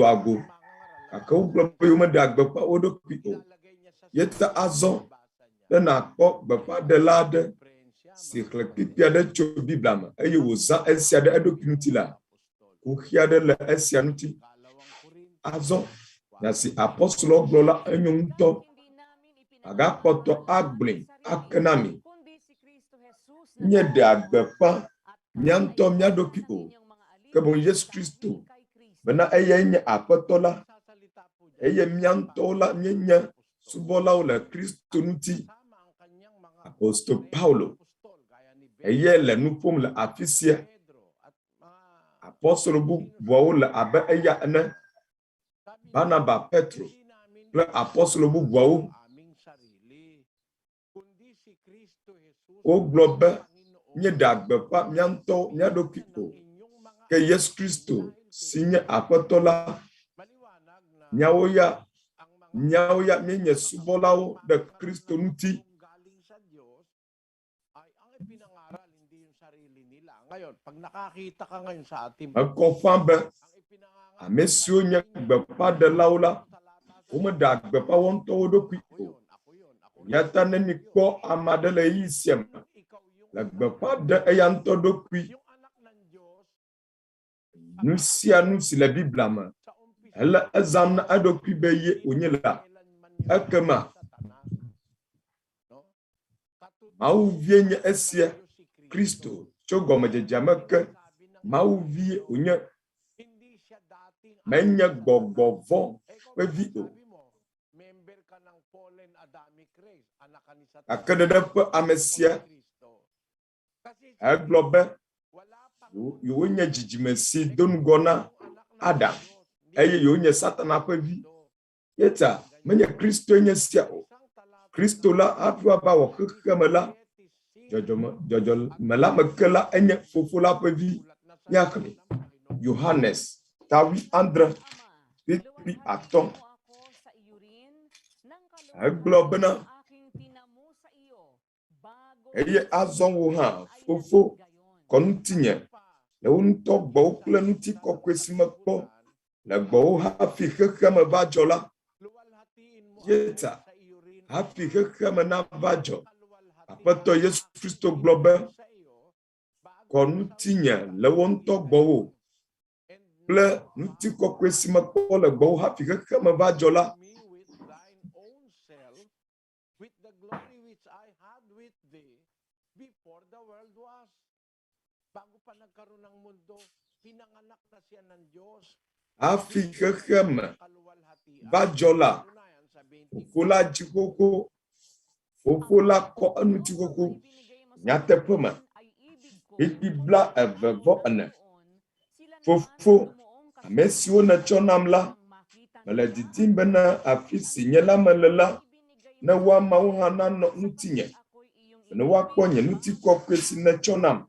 ago. Akau globe yuma da gbepa odo pio. Yeta azon dan akpɔ gbepa de la de si xle pipia de tso Biblia me eye woza esia de eɖokui ŋuti la. Woxia de le esia ŋuti. Azon na si apostolo gblɔ la enyo ŋutɔ. Agakpɔtɔ Gblẽ akenami. Nye de agbepa miantɔ miaɖokui o. Ke boŋ Yesu Kristo bena eye nye Aƒetɔ la. Eye miantɔ la mienye subɔlawo le Kristo ŋuti. Apostol Paulo eye le nu ƒom le afi sia. Apostolo bubuawo le abe eya ene. Barnaba, Petro kple apostolo bubuawo. Wogblɔ be nye de agbepa miantɔ miaɖokui o. Ke Yesu Kristo si nye Aƒetɔ la. Miawo ya mienye subɔlawo de Kristo ŋuti. Ekɔ ƒã be ame siwo nye gbeƒãɖelawo la, womede agbepa wo ŋutɔ wo ɖokui o. Yata ne mikpɔ ame aɖe le ɣeyiɣi sia me le gbeƒã ɖe eya ŋutɔ ɖokui. Nu sia nu si le Biblia me ele ezãm na eɖokui be ye wonye la. Ekema Mawu vie nye esia Kristo tso gɔmedzedzea me ke Mawu vie wonye. Menye gbɔgbɔ vɔ ƒe vi o. Gake ɖeɖe ƒe ame sia egblɔ be yewo nye dzidzime si do nugɔ na Adam eye yewo nye Satana ƒe vi. Yeta menye Kristo nye sia o. Kristo la hafi ava wɔ xexeme la dzɔdzɔme la me ke la enye fofo la ƒe vi. Míaxlẽ Yohanes 19:5. Egblɔ bena eye azɔ wo hã fofo kɔ ŋutinye le wo ŋutɔ gbɔwo kple ŋutikɔkɔe si mekpɔ le gbɔwo hafi xexeme va dzɔ la. Yeta hafi xexeme nava dzɔ, Aƒetɔ Yesu Kristo gblɔ be kɔ ŋutinye le wo ŋutɔ gbɔwo kple ŋutikɔkɔe si mekpɔ le gbɔwo hafi xexeme va dzɔ la. Hafi xexeme va dzɔ la, fofo la dzi xoxo, fofo la kɔ eŋuti xoxo. Nyateƒe me, Biblia 24. Fofo, ame siwo nètsɔ nam la, mele didim bena afi si nye la mele la, ne woamawo hã nanɔ ŋutinye, ne woakpɔ nye ŋutikɔkɔe si nètsɔ nam.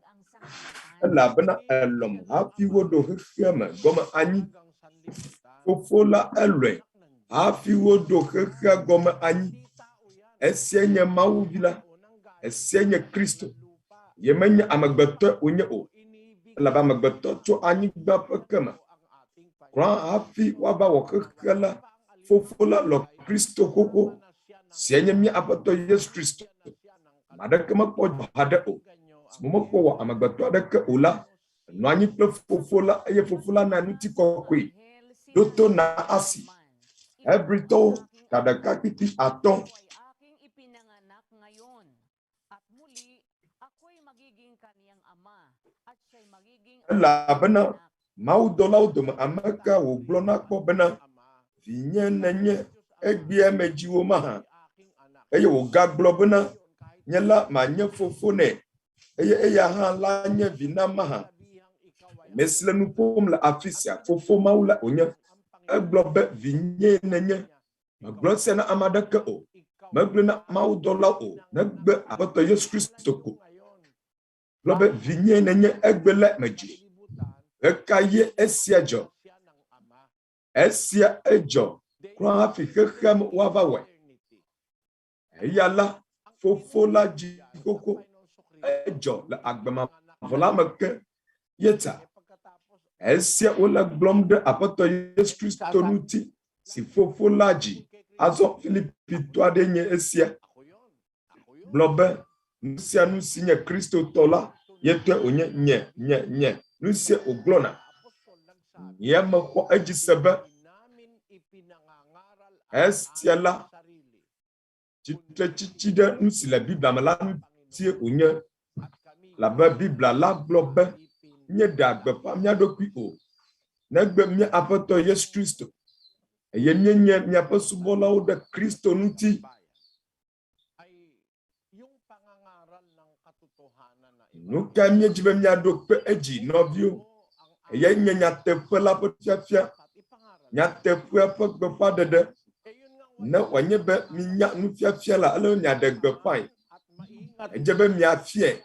Elabena elɔm hafi woɖo xexea me gɔme anyi. Fofo la elɔe hafi woɖo xexea gɔme anyi. Esia nye Mawu vi la, esia nye Kristo. Ye menye amegbetɔ wonye o. Elabena amegbetɔ tso anyigba ƒe keme. Krɔ hafi woava wɔ xexea la, fofo la lɔ Kristo xoxo. Sia nye mía Aƒetɔ Yesu Kristo. Ame aɖeke mekpɔ dzɔ aɖe o. Mekpɔ wɔ amegbetɔ aɖeke o la, nɔ anyi kple fofo la eye fofo la na ŋutikɔkɔe ɖo to na asi. Hebritɔwo 1:5. Elabena mawudɔlawo dome ame ka wògblɔ na kpɔ bena vinye nenye egbea me dziwo mahã. Eye wògagblɔ bena nye la manye fofo nɛ. Eye eya hã la nye vi na mahã. Mesi le nu ƒom le afi sia, fofo Mawu la wònye. Egblɔ be vinye nenye. Megblɔ sia na ame aɖeke o. Megblɔ na mawudɔla o. Negbe Aƒetɔ Yesu Kristo ko. Gblɔ be vinye nenye egbe le me dzi. Eka ye esia dzɔ. Esia edzɔ. Krɔ hafi xexea me woava wɔe. Eya la, fofo la dzi xoxo. Edzɔ le agbemavɔ la me ke. Yeta Esia wole gblɔm ɖe Aƒetɔ Yesu Kristo ŋuti si fofo la dzi. Azɔ Filipitɔ aɖe nye esia. Gblɔ be nu sia nu si nye Kristo tɔ la, yetɔe wònye nye. Nu sia wògblɔna. Nye mexɔ edzi se be esia la tsitre tsitsi ɖe nu si le Biblia me la ŋutie wònye. Labe Biblia la gblɔ be nye ɖe agbeƒã mía ɖokui o. Negbe mía Aƒetɔ Yesu Kristo. Eye míenye míaƒe subɔlawo ɖe Kristo ŋuti. Nu ka míedzi be míaɖo kpe edzi nɔviwo. Eye nye nyateƒe la ƒe fiafia. Nyateƒea ƒe gbeƒãɖeɖe. Ne wòanye be minya nufiafia la, ele miaɖe gbeƒãe. Edze be miafiae.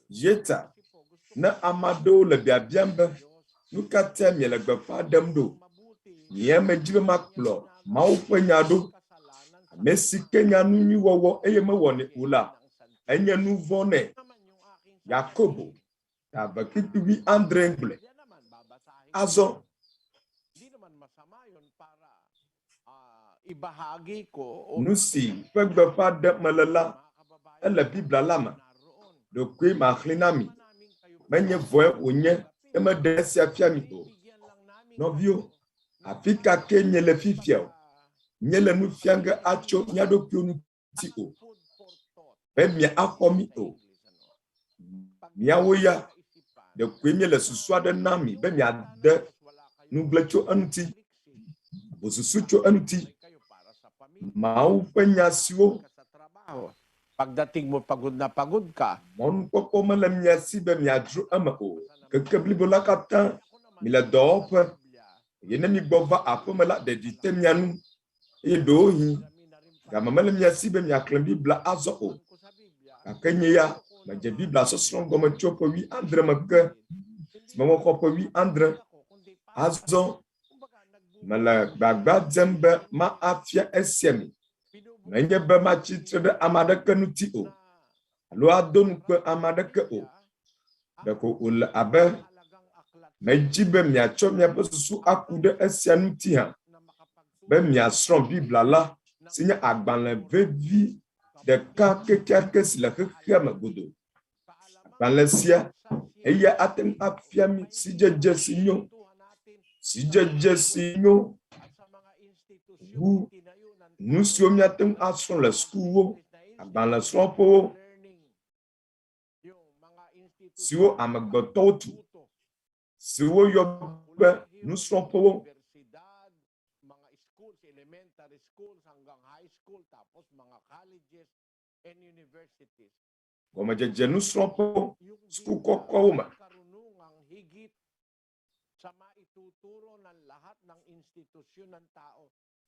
Yeta, ne ame aɖewo le biabiam be nu ka tia miele gbeƒã ɖem ɖo. Nye medzi be makplɔ Mawu ƒe nya ɖo. Ame si ke nya nu nyui wɔwɔ eye mewɔnɛ o la, enye nu vɔ̃ nɛ. Yakobo, Tabakitubi Andre Gblẽ. Azɔ. Nu si ƒe gbeƒã ɖe mele la, ele Biblia la me. Ɖokoe maxlẽ na mi. Menye vɔe wònye, emeɖe esia fia mi o. Nɔviwo, afi ka ke miele fifia o. Miele nu fia ge atso mía ɖokuiwo ŋuti o. Be mia axɔ mi o. Miawo ya, ɖekoe miele susu aɖe na mi be miade nugblẽ tso eŋuti. Bosusu tso eŋuti. Mawu ƒe nya siwo. Pagdating mo pagod na pagod ka. Mɔnukpɔkpɔ mele mia si be miadzro eme o. Keke blibo la katã mile dɔwɔƒe. Eye ne migbɔ va aƒe me la, ɖeɖi te mia nu. Eye ɖewohi game mele mia si be miaxlẽ Biblia azɔ o. Gake nye ya, medze Biblia sɔsrɔ̃ gɔme tso ƒe 19 me ke. Memexɔ ƒe 19. Azɔ mele gbagba dzem be ma afia esia mi. Menye be matsitre ɖe ame aɖeke ŋuti o. Alo ado nukpe ame aɖeke o. Ɖeko wòle abe medzi be miatsɔ miaƒe susu aku ɖe esia ŋuti hã. Be miasrɔ̃ Biblia la si nye agbalẽ vevi ɖeka kekeake si le xexea me godo. Agbalẽ sia eya ate ŋu afia mi sidzedze si nyo. Sidzedze si nyo. Wu nu siwo miate ŋu asrɔ̃ le sukuwo, agbalẽ srɔ̃ƒewo, siwo amegbetɔwo tu, siwo yɔ be nusrɔ̃ƒewo. Gɔmedzedze nusrɔ̃ƒewo, suku kɔkɔwo me.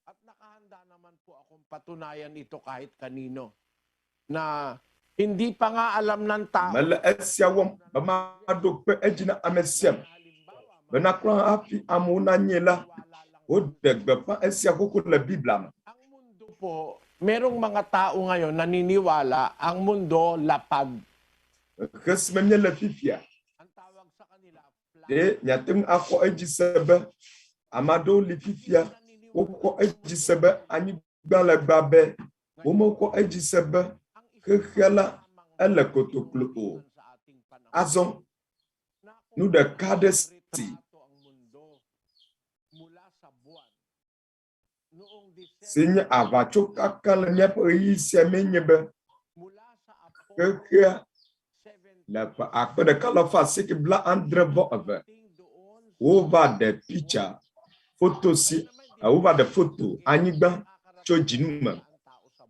At nakahanda naman po akong patunayan ito kahit kanino. Na hindi pa nga alam ng tao. Mele esia wɔm be maɖo kpe edzi na ame sia me. Bena klɔ hafi amewo nanye la, wode gbeƒã esia koko le Biblia me. Ang mundo po, merong mga tao ngayon naniniwala ang mundo lapag. Kesime miele fifia. Ang tawag sa kanila, Miate ŋu axɔ edzi se be ame aɖewo li fifia. Wokɔ edzi se be anyigba le gbabɛ. Womekɔ edzi se be xexea la ele kotoklo o. Azɔ nu ɖeka ɖe si si nye aʋatsokaka le míaƒe ɣeyiɣi sia menye be xexea le ƒe 1992 wova ɖe pitsa foto si wova ɖe foto anyigba tso dzinu me.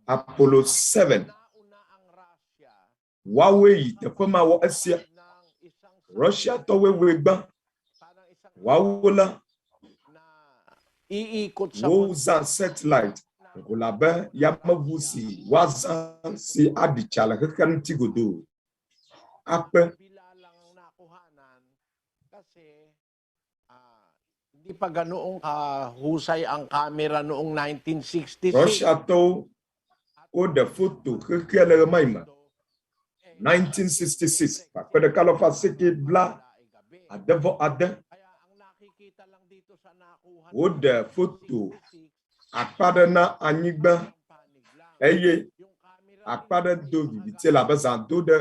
Apollo 7. Woawoe yi teƒe ma wɔ esia. Russia tɔwoe woe gbã. Woawo la wozã satellite labe yameʋu si woazã si aɖitsa le xexea ŋuti godoo. Akpe. Hindi pa ganoong husay ang camera noong 1966. Russia to o de photo que le maima 1966 pa de kalofa seke bla adevo ade o de photo akpada na anyigba eye akpada do bibite la bazan do de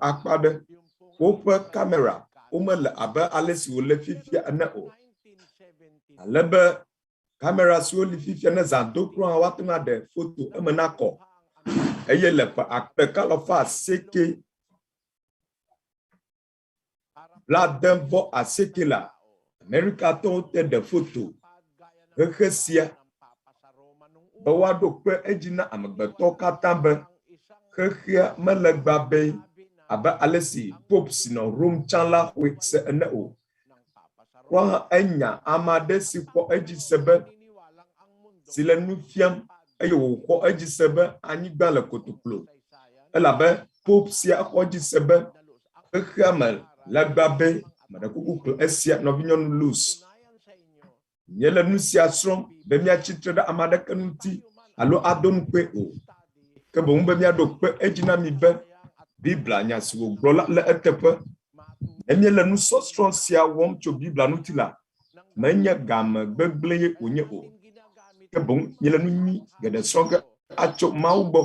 akpada o camera o me le abe alesi o le fifia na o alebe camera si o le fifia na zando kro watuna de photo emena ko eye le pa akpe kalofa seke la dembo aseke la America to te de photo hesia bawado pe ejina amagbeto katambe hehia melegbabe aba alesi pope sino room chala wetse ene o kwa enya amade si ko ejisebe sile nufiam ayo ko ejisebe anyi gba le kotoklo elabe pope si ko ejisebe hehia mel lagbabe madakukuklo esia novinyon lose yele nusia srom be mi achitre da amadaka nuti alo adon pe o ke bo mbe mi adok pe ejina mi be bibla nya siwo brola le etepe emiele nusɔsrɔ sia wɔm tso bibla nuti la menye game gbegble ye onye o ke bo yele nunyi gede srɔge atso Mawu gbɔ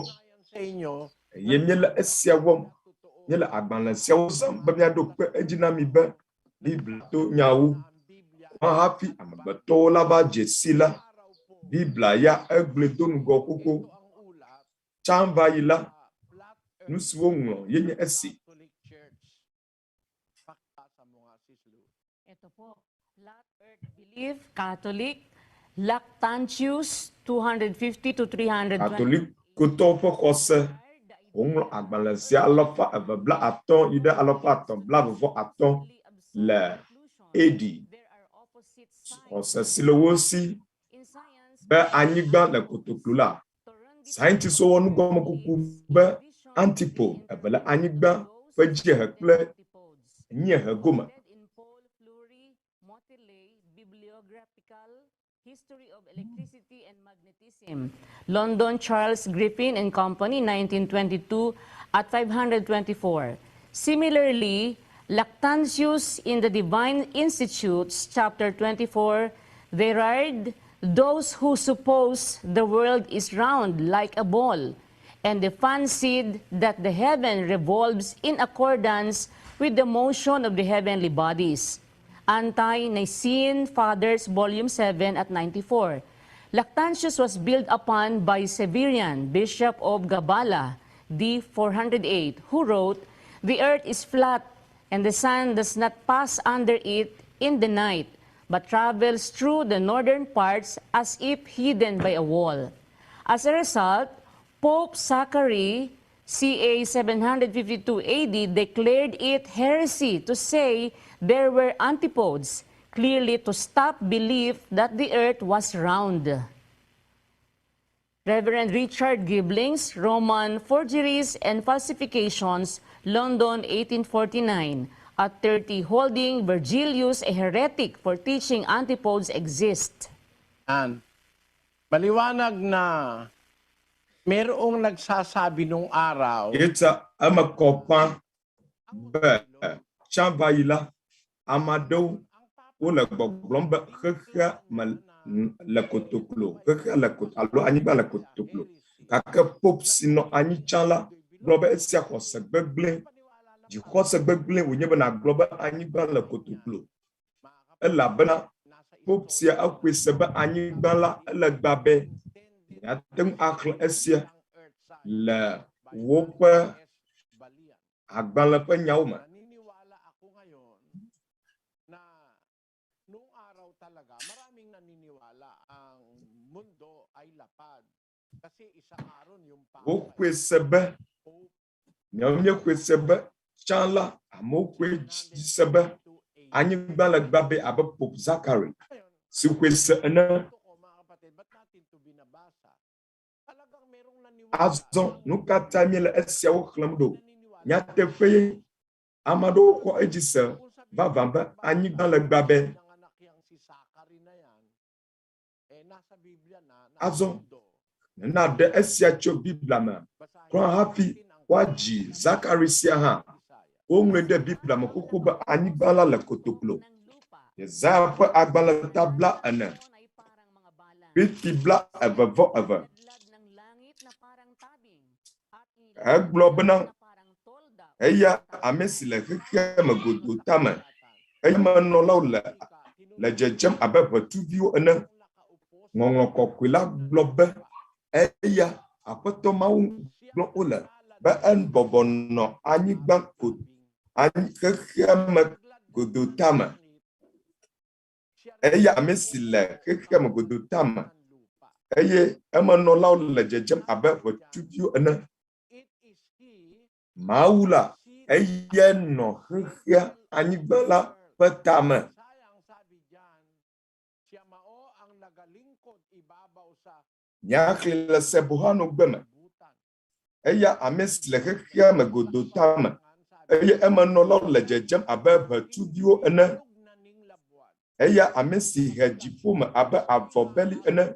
ye miele esia wɔm yele agbalẽ siawo zam be mi adok pe ejina mi be bibla to nyawo hafi amagbeto la ba jesila bibla ya egble to nugo koko chamba yila nusiwo ŋlɔ yenye esi ito po Flat Earth Belief Catholic Lactantius 250 to 320 Catholic koto fo kose ŋlɔ agbalẽ sia alofa evebla atɔ̃ yi ɖe alofa atɔ̃ bla vevɔ atɔ̃ le AD Ose silowo si be anyigba le kotoklo la scientists wo nu gomo kuku be antipo ebele anyigba fe jehe kple nyehe goma History of Electricity and Magnetism, London, Charles Griffin and Company, 1922, at 524. Similarly, Lactantius in the Divine Institutes, chapter 24, there are those who suppose the world is round like a ball, and they fancied that the heaven revolves in accordance with the motion of the heavenly bodies. Anti-Nicene Fathers, Volume 7 at 94. Lactantius was built upon by Severian, Bishop of Ɣaʋala, d. 408, who wrote, "The earth is flat, and the sun does not pass under it in the night, but travels through the northern parts as if hidden by a wall." As a result, Pope Zachary, ca. 752 AD, declared it heresy to say there were antipodes, clearly to stop belief that the earth was round. Reverend Richard Gibling's Roman Forgeries and Falsifications, London, 1849, at 30, holding Virgilius a heretic for teaching antipodes exist. Maliwanag na merong nagsasabi nung araw. Eta amakopa be chambayila amado o le gbogbombe khekha le kotoklo khekha le kot alo anyigba le kotoklo kake pop sino anyi chala globe esia kose gbegble di kose gbegble wonye be na globe anyigba le kotoklo elabena pop sia akwese be anyigba la ele gbabe ya tem akle esia le wope agbale pe nyawo ma. Naniniwala ako ngayon na nung araw talaga maraming naniniwala ang mundo ay lapad kasi isang araw yung Wo kwesebe nyamye kwesebe chala amo kwe sebe anyigba le gbabe abe Pope Zachary si kwese ena azon nuka tamile esia wo klamdo nyate feye amado ko ejise vavamba anyigba le gbabe azon na de esia tso Biblia me. Kron hafi waji Zakarisia ha. Ongwe de Biblia me koko ba anyigba la le kotoklo. Yesaya pe agbala tabla ene. Biblia evevo eve. Eglo bena eya amesi le keke me godotame. Eya me no le jejem abe ʋetuvio ene. Ŋɔŋlɔ kɔkɔe la gblɔ be eya Aƒetɔ Mawu gblɔ wole be enbɔbɔ nɔ anyigba xexea me godotame. Eya ame si le xexea me godotame eye emenɔlawo le dzedzem abe ʋetuvio ene. Mawu la eya nɔ xexea anyigba la ƒe tame. Nyaxli le Sebohano gbeme. Eya ame si le xexea me godotame eye emenɔlawo le dzedzem abe ʋetuvio ene. Eya ame si he dziƒo me abe avɔbeli ene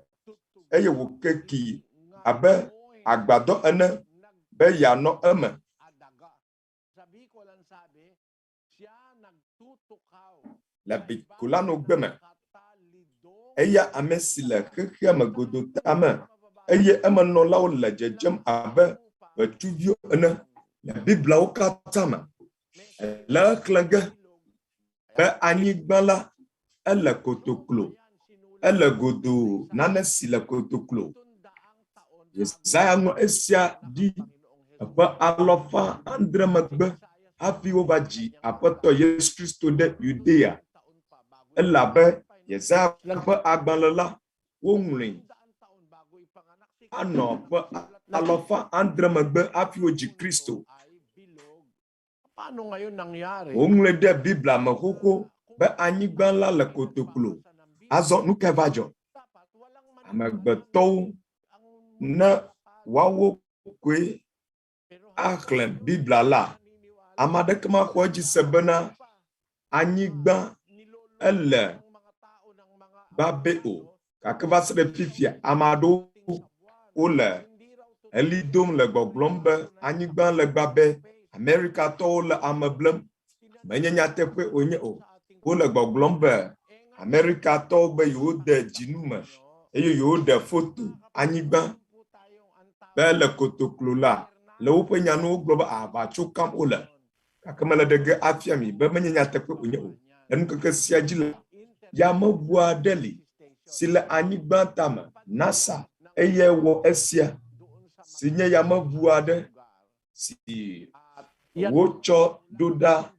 eye wòkeki abe agbadɔ ene be yeanɔ eme. Le Bikolano gbeme. Eya ame si le xexea me godotame eye emenɔlawo le dzedzem abe ʋetuvio ene. Le Bibliawo katã me. Le exlẽ ge be anyigba la ele kotoklo. Ele godo nane si le kotoklo. Yesaya ŋlɔ esia ɖi eƒe 100 megbe hafi wova dzi Aƒetɔ Yesu Kristo ɖe Yudea. Elabe Yesaya ƒe agbalẽ la woŋlɔe anɔ ƒe 100 megbe hafi wodzi Kristo. Woŋlɔe ɖe Biblia me xoxo be anyigba la le kotoklo. Azɔ nu ke va dzɔ? Amegbetɔwo ne woawo koe axlẽ Biblia la, ame aɖeke maxɔ edzi se bena anyigba ele babe o. Gake va se ɖe fifia ame aɖewo wole eli dom le gbɔgblɔm be anyigba le babe. Amerikatɔwo le ame blem. Menye nyateƒe wonye o. Wole gbɔgblɔm be Amerikatɔwo be yewode dzinu me eye yewode foto anyigba be le kotoklo la le woƒe nyanuwo gblɔ be aʋatso kam wole. Gake mele ɖe ge afia mi be menye nyateƒe wonye o. Enukeke sia dzi la yameʋu aɖe li si le anyigba tame. NASA eye wɔ esia si nye yameʋu aɖe si wotsɔ ɖo ɖa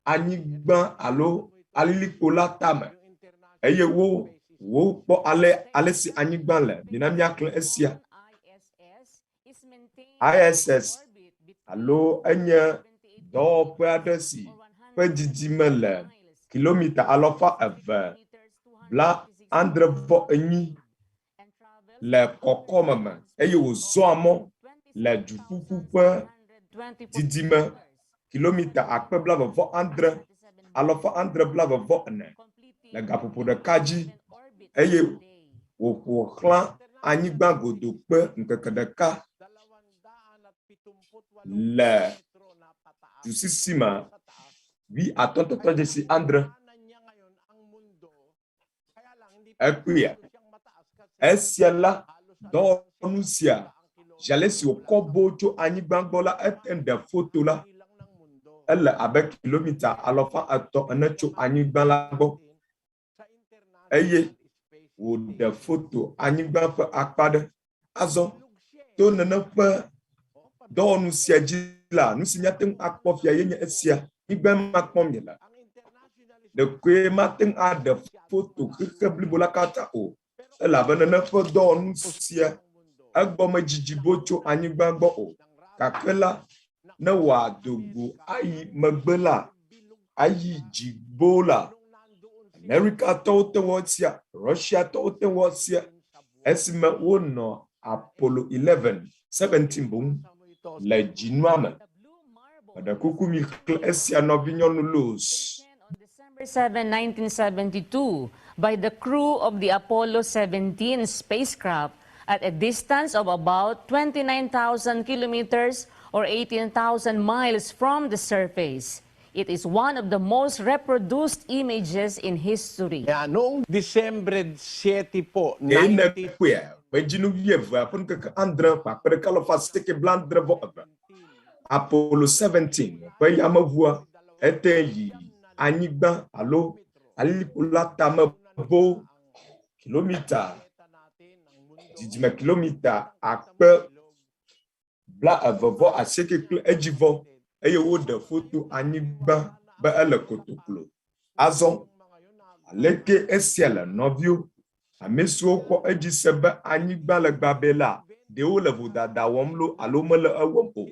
anyigba alo alilikpo la tame eye wokpɔ ale si anyigba le. Mina miaxlẽ esia. ISS alo enye dɔwɔƒe aɖe si ƒe didime le kilomita 298 le kɔkɔme me eye wòzɔa mɔ le duƒuƒu ƒe didime kilomita 27,924 le gaƒoƒo ɖeka dzi eye wòƒo xlã anyigba godokpe ŋkeke ɖeka le dusisi me 8.7 ekpuia. Esia la dɔwɔnu sia jale si wòkɔ bo tso anyigba gbɔ la ete ɖe foto la ele abe kilomita 300 ene tso anyigba la gbɔ eye wòɖe foto anyigba ƒe akpa ɖe. Azɔ to nene ƒe dɔwɔnu sia dzi la nu si míate ŋu akpɔ fia yenye esia. Nyigba makpɔm mi le. Ɖekoe mate ŋu aɖe foto xexe blibo la katã o. Elabe nene ƒe dɔwɔnu sia egbɔme dzidzi bo tso anyigba gbɔ o. Gake la ne wòado go ayi megbe la, ayi dzigbo la, Amerikatɔwo te wɔ sia, Russiatɔwo te wɔ sia, esime wonɔ Apollo 11, 17 boŋ le dzinua me. Pada kuku mi xlẽ esia nɔvinyɔnu los. On December 7, 1972, by the crew of the Apollo 17 spacecraft, at a distance of about 29,000 kilometers or 18,000 miles from the surface. It is one of the most reproduced images in history. Noong Disyembre 7 po, Hena kpɔe bedzinu wieve apun keke andre kpakpe ɖeka lɔfa seke blandre vɔ eve. Apollo 17 ƒe yamevua ete yi anyigba alo alilikpo la tame bo kilomita dzidzime kilomita akpe bla eve vɔ asieke kple edzivɔ eye woɖe foto anyigba be ele kotoklo. Azɔ aleke esia le nɔvio ame siwo kɔ edzi se be anyigba le gbabe la ɖewo le vodada wɔm lo alo mele ewɔm o.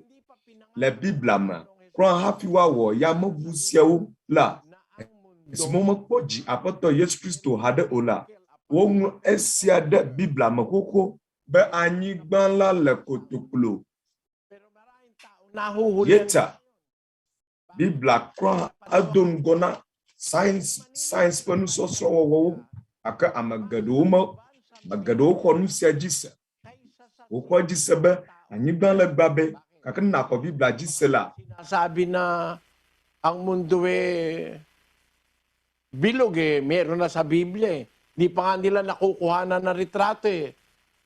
Le Biblia me kura hafi woawɔ yameʋu siawo la esi mekpɔ dzi Aƒetɔ Yesu Kristo haɖe o la woŋlɔ esia ɖe Biblia me xoxo be anyigba la le kotoklo. Yeta Biblia kura edo ŋgɔ na science ƒe nusɔsrɔ̃ wɔwɔwo ake ame geɖewo xɔ nu sia dzi se. Wokɔ dzi se be anyigba le gbabe kake nakɔ Biblia dzi se la. Sabi na ang mundo bilog meron na sa Biblia. Di pa nga nila nakukuhanan na retrato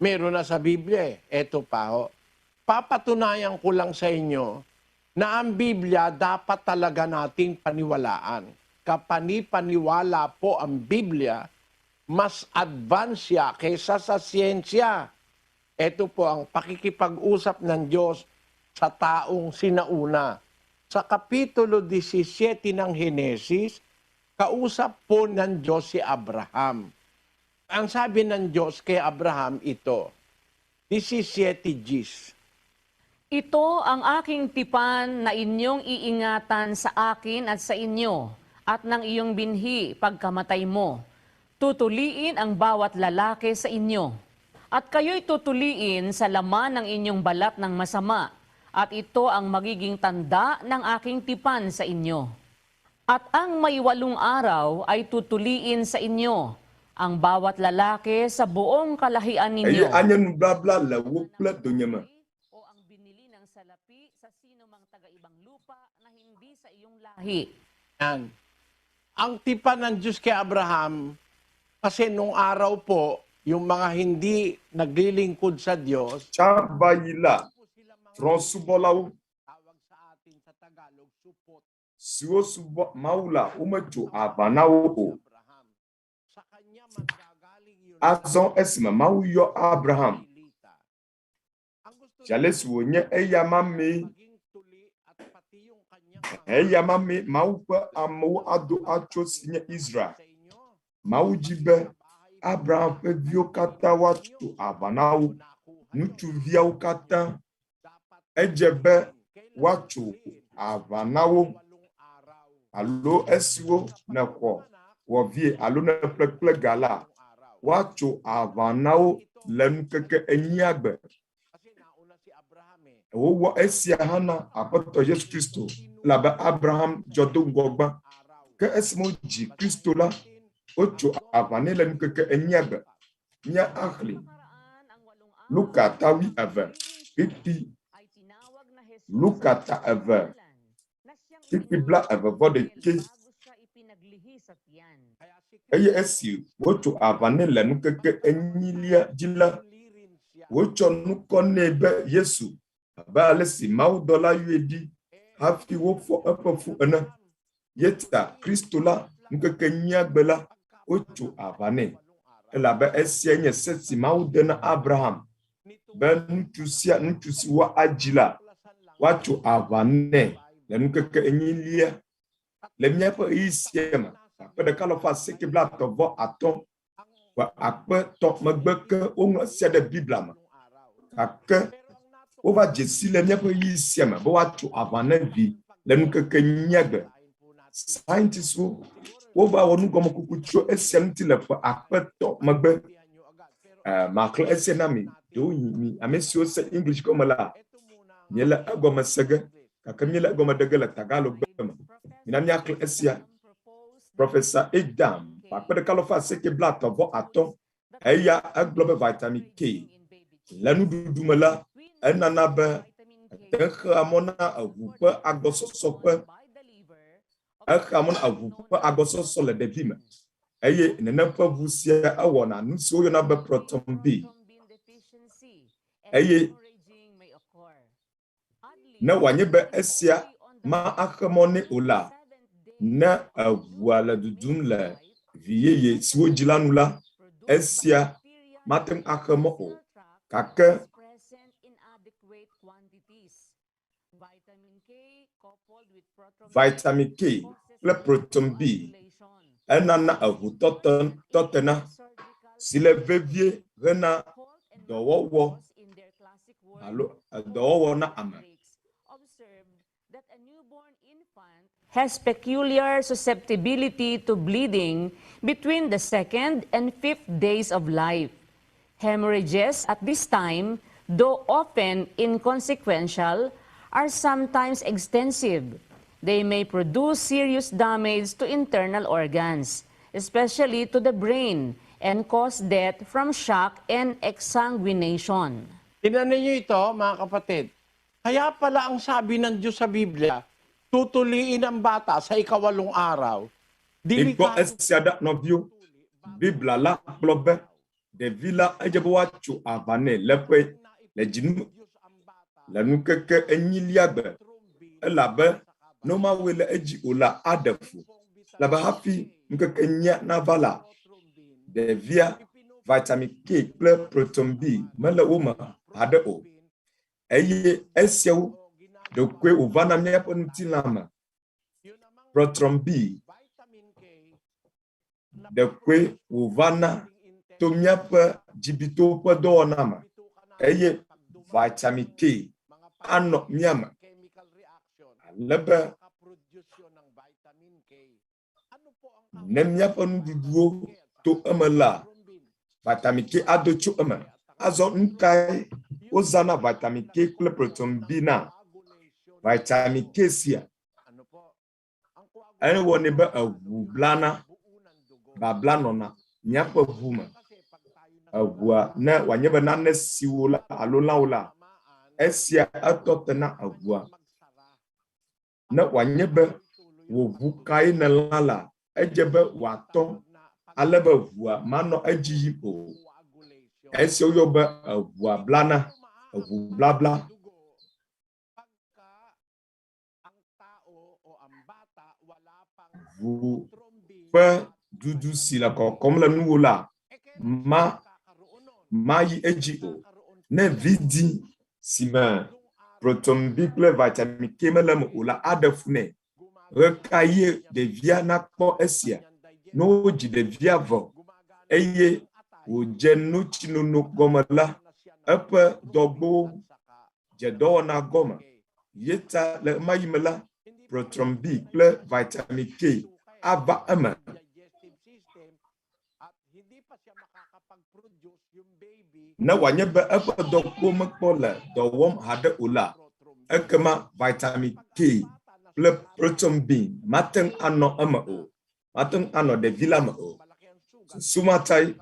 Meron na sa Biblia. Eto pa ho. Papatunayan ko lang sa inyo na ang Biblia dapat talaga nating paniwalaan. Kapani-paniwala po ang Biblia, mas advance siya kaysa sa siyensya. Ito po ang pakikipag-usap ng Diyos sa taong sinauna. Sa Kapitulo 17 ng Henesis, kausap po ng Diyos si Abraham. Ang sabi ng Diyos kay Abraham ito, 17:10. Ito ang aking tipan na inyong iingatan sa akin at sa inyo, at ng iyong binhi pagkamatay mo. Tutuliin ang bawat lalaki sa inyo, at kayo'y tutuliin sa laman ng inyong balat ng masama, at ito ang magiging tanda ng aking tipan sa inyo. At ang may 8 araw ay tutuliin sa inyo, ang bawat lalaki sa buong kalahian ninyo. Anyan bla bla la wukla dunyama. O ang binili ng salapi sa sino mang taga-ibang lupa na hindi sa iyong lahi. Yan. Ang tipan ng Diyos kay Abraham, kasi nung araw po, yung mga hindi naglilingkod sa Diyos, Chabayila Transubolaw tawag sa atin sa Tagalog, supot Siwo subo maula umejo abanawo. Abraham. Sa kanya manggagaling yun. Azon esma mauyo Abraham. Ang gusto Jalesu nye eyamame maging tuli at pati yung kanyang eyamame maupa amu ado achos nye Israel. sa inyo. Maujibe Abraham fevio kata watu abanawo. Nutu viau kata ejebe watu abanawo. Alo esiwo na kwa wavie alo na plekple gala wacho avanawo lenu keke enyiagbe Kasi nauna si Abraham wo esia hana Aƒetɔ Yesu Kristo labe Abraham jodo ngogba ke esimo ji Kristo la ocho avane lenu keke enyiagbe nya ahli Luka tawi ave iti Luka ta ave iti bla ave vode ke eye esi wocho avane lenu keke enyilia jila wocho nuko nebe Yesu ba alesi maudola yuedi hafi wofo epefu ene yeta Kristo la nkeke nyiagbela wocho avane elabe esi enye sesi maudena Abraham ben nutusi wa ajila wacho avane lenu keke enyilia le miaƒe isiema akpe ɖeka lɔfa asieke blaetɔ̃ atɔ̃ wa akpe tɔ̃ megbe ke woŋlɔ sia ɖe Biblia me gake wova dze si le miaƒe isiema be woatso aʋanevi le nukeke nyiagbe. Scientistwo wova wɔ nugɔmekuku tso esia ŋuti le ƒe akpetɔ megbe. Makle esia na mi ɖewo mi ame siwo se English gɔme la miele egɔme se ge gake miele egɔme de ge le Tagalog me. Mina miakle esia. Professor Adam akpe ɖeka lɔfa asieke blaetɔ̃ atɔ̃ eya egblɔ be vitamin K Le nuɖuɖu me la, enana be exea mɔ na eʋu ƒe agbɔsɔsɔ ƒe exea mɔ na eʋu ƒe agbɔsɔsɔ le ɖevi me. Eye nenem ƒe ʋu sia ewɔna nu si woyɔna be proton B. Eye ne wòanye be esia ma axe mɔ nɛ o la, ne eʋua le dudum le vi yeye siwo dzi la nu la, esia mate ŋu axe mɔ o. Gake vitamin K kple proton B enana eʋu tɔtena si le vevie hena dɔwɔwɔ alo dɔwɔwɔ na ame. Has peculiar susceptibility to bleeding between the 2nd and 5th days of life. Hemorrhages at this time, though often inconsequential, are sometimes extensive. They may produce serious damage to internal organs, especially to the brain, and cause death from shock and exsanguination. Tingnan niyo ito, mga kapatid. Kaya pala ang sabi ng Diyos sa Biblia, tutuliin ang bata sa ika-8 araw. Igbo esiada novio Biblia la klobe de villa ejebo chu abane lepe le jinu le nukeke enyiliabe elabe no ma wele eji ola adefu la ba happy nukeke nya na vala de via vitamin K kple proton B mele woma ade o eye esiewo de kwe ovana míaƒe nutilame proton B de kwe ovana to míaƒe dzibito ƒe dɔwɔname eye vitamin K anɔ míame alebe ne míaƒe nuɖuɖuwo to eme la vitamin K ado tso eme azɔ nukae wozana vitamin K kple proton B na vitamin K sia ewɔ ne be eʋu blana babla nɔna míaƒe ʋu me eʋua ne wòanye be nane siwo la alo lãwo la esia etɔ te na eʋua ne wòanye be wò ʋu kae ne lã la edze be wòatɔ ale be ʋua manɔ edzi yim o esia woyɔ be eʋua blana eʋu blabla. Ʋu ƒe dudu si le kɔkɔm le nuwo la ma yi edzi o ne vidi si me proton B kple vitamin K mele me o la aɖe fu nɛ ɣe ka ye ɖevia nakpɔ esia ne wodzi ɖevia vɔ eye wòdze notsinono gɔme la eƒe dɔgbowo dze dɔwɔna gɔme yeta le ema yi me la proton B kple vitamin K ava eme. Ne wòanye be eƒe dɔgbo mekpɔ le dɔ wɔm haɖe o la ekema vitamin K kple proton B mate ŋu anɔ eme o mate ŋu anɔ ɖevi la me o susumatai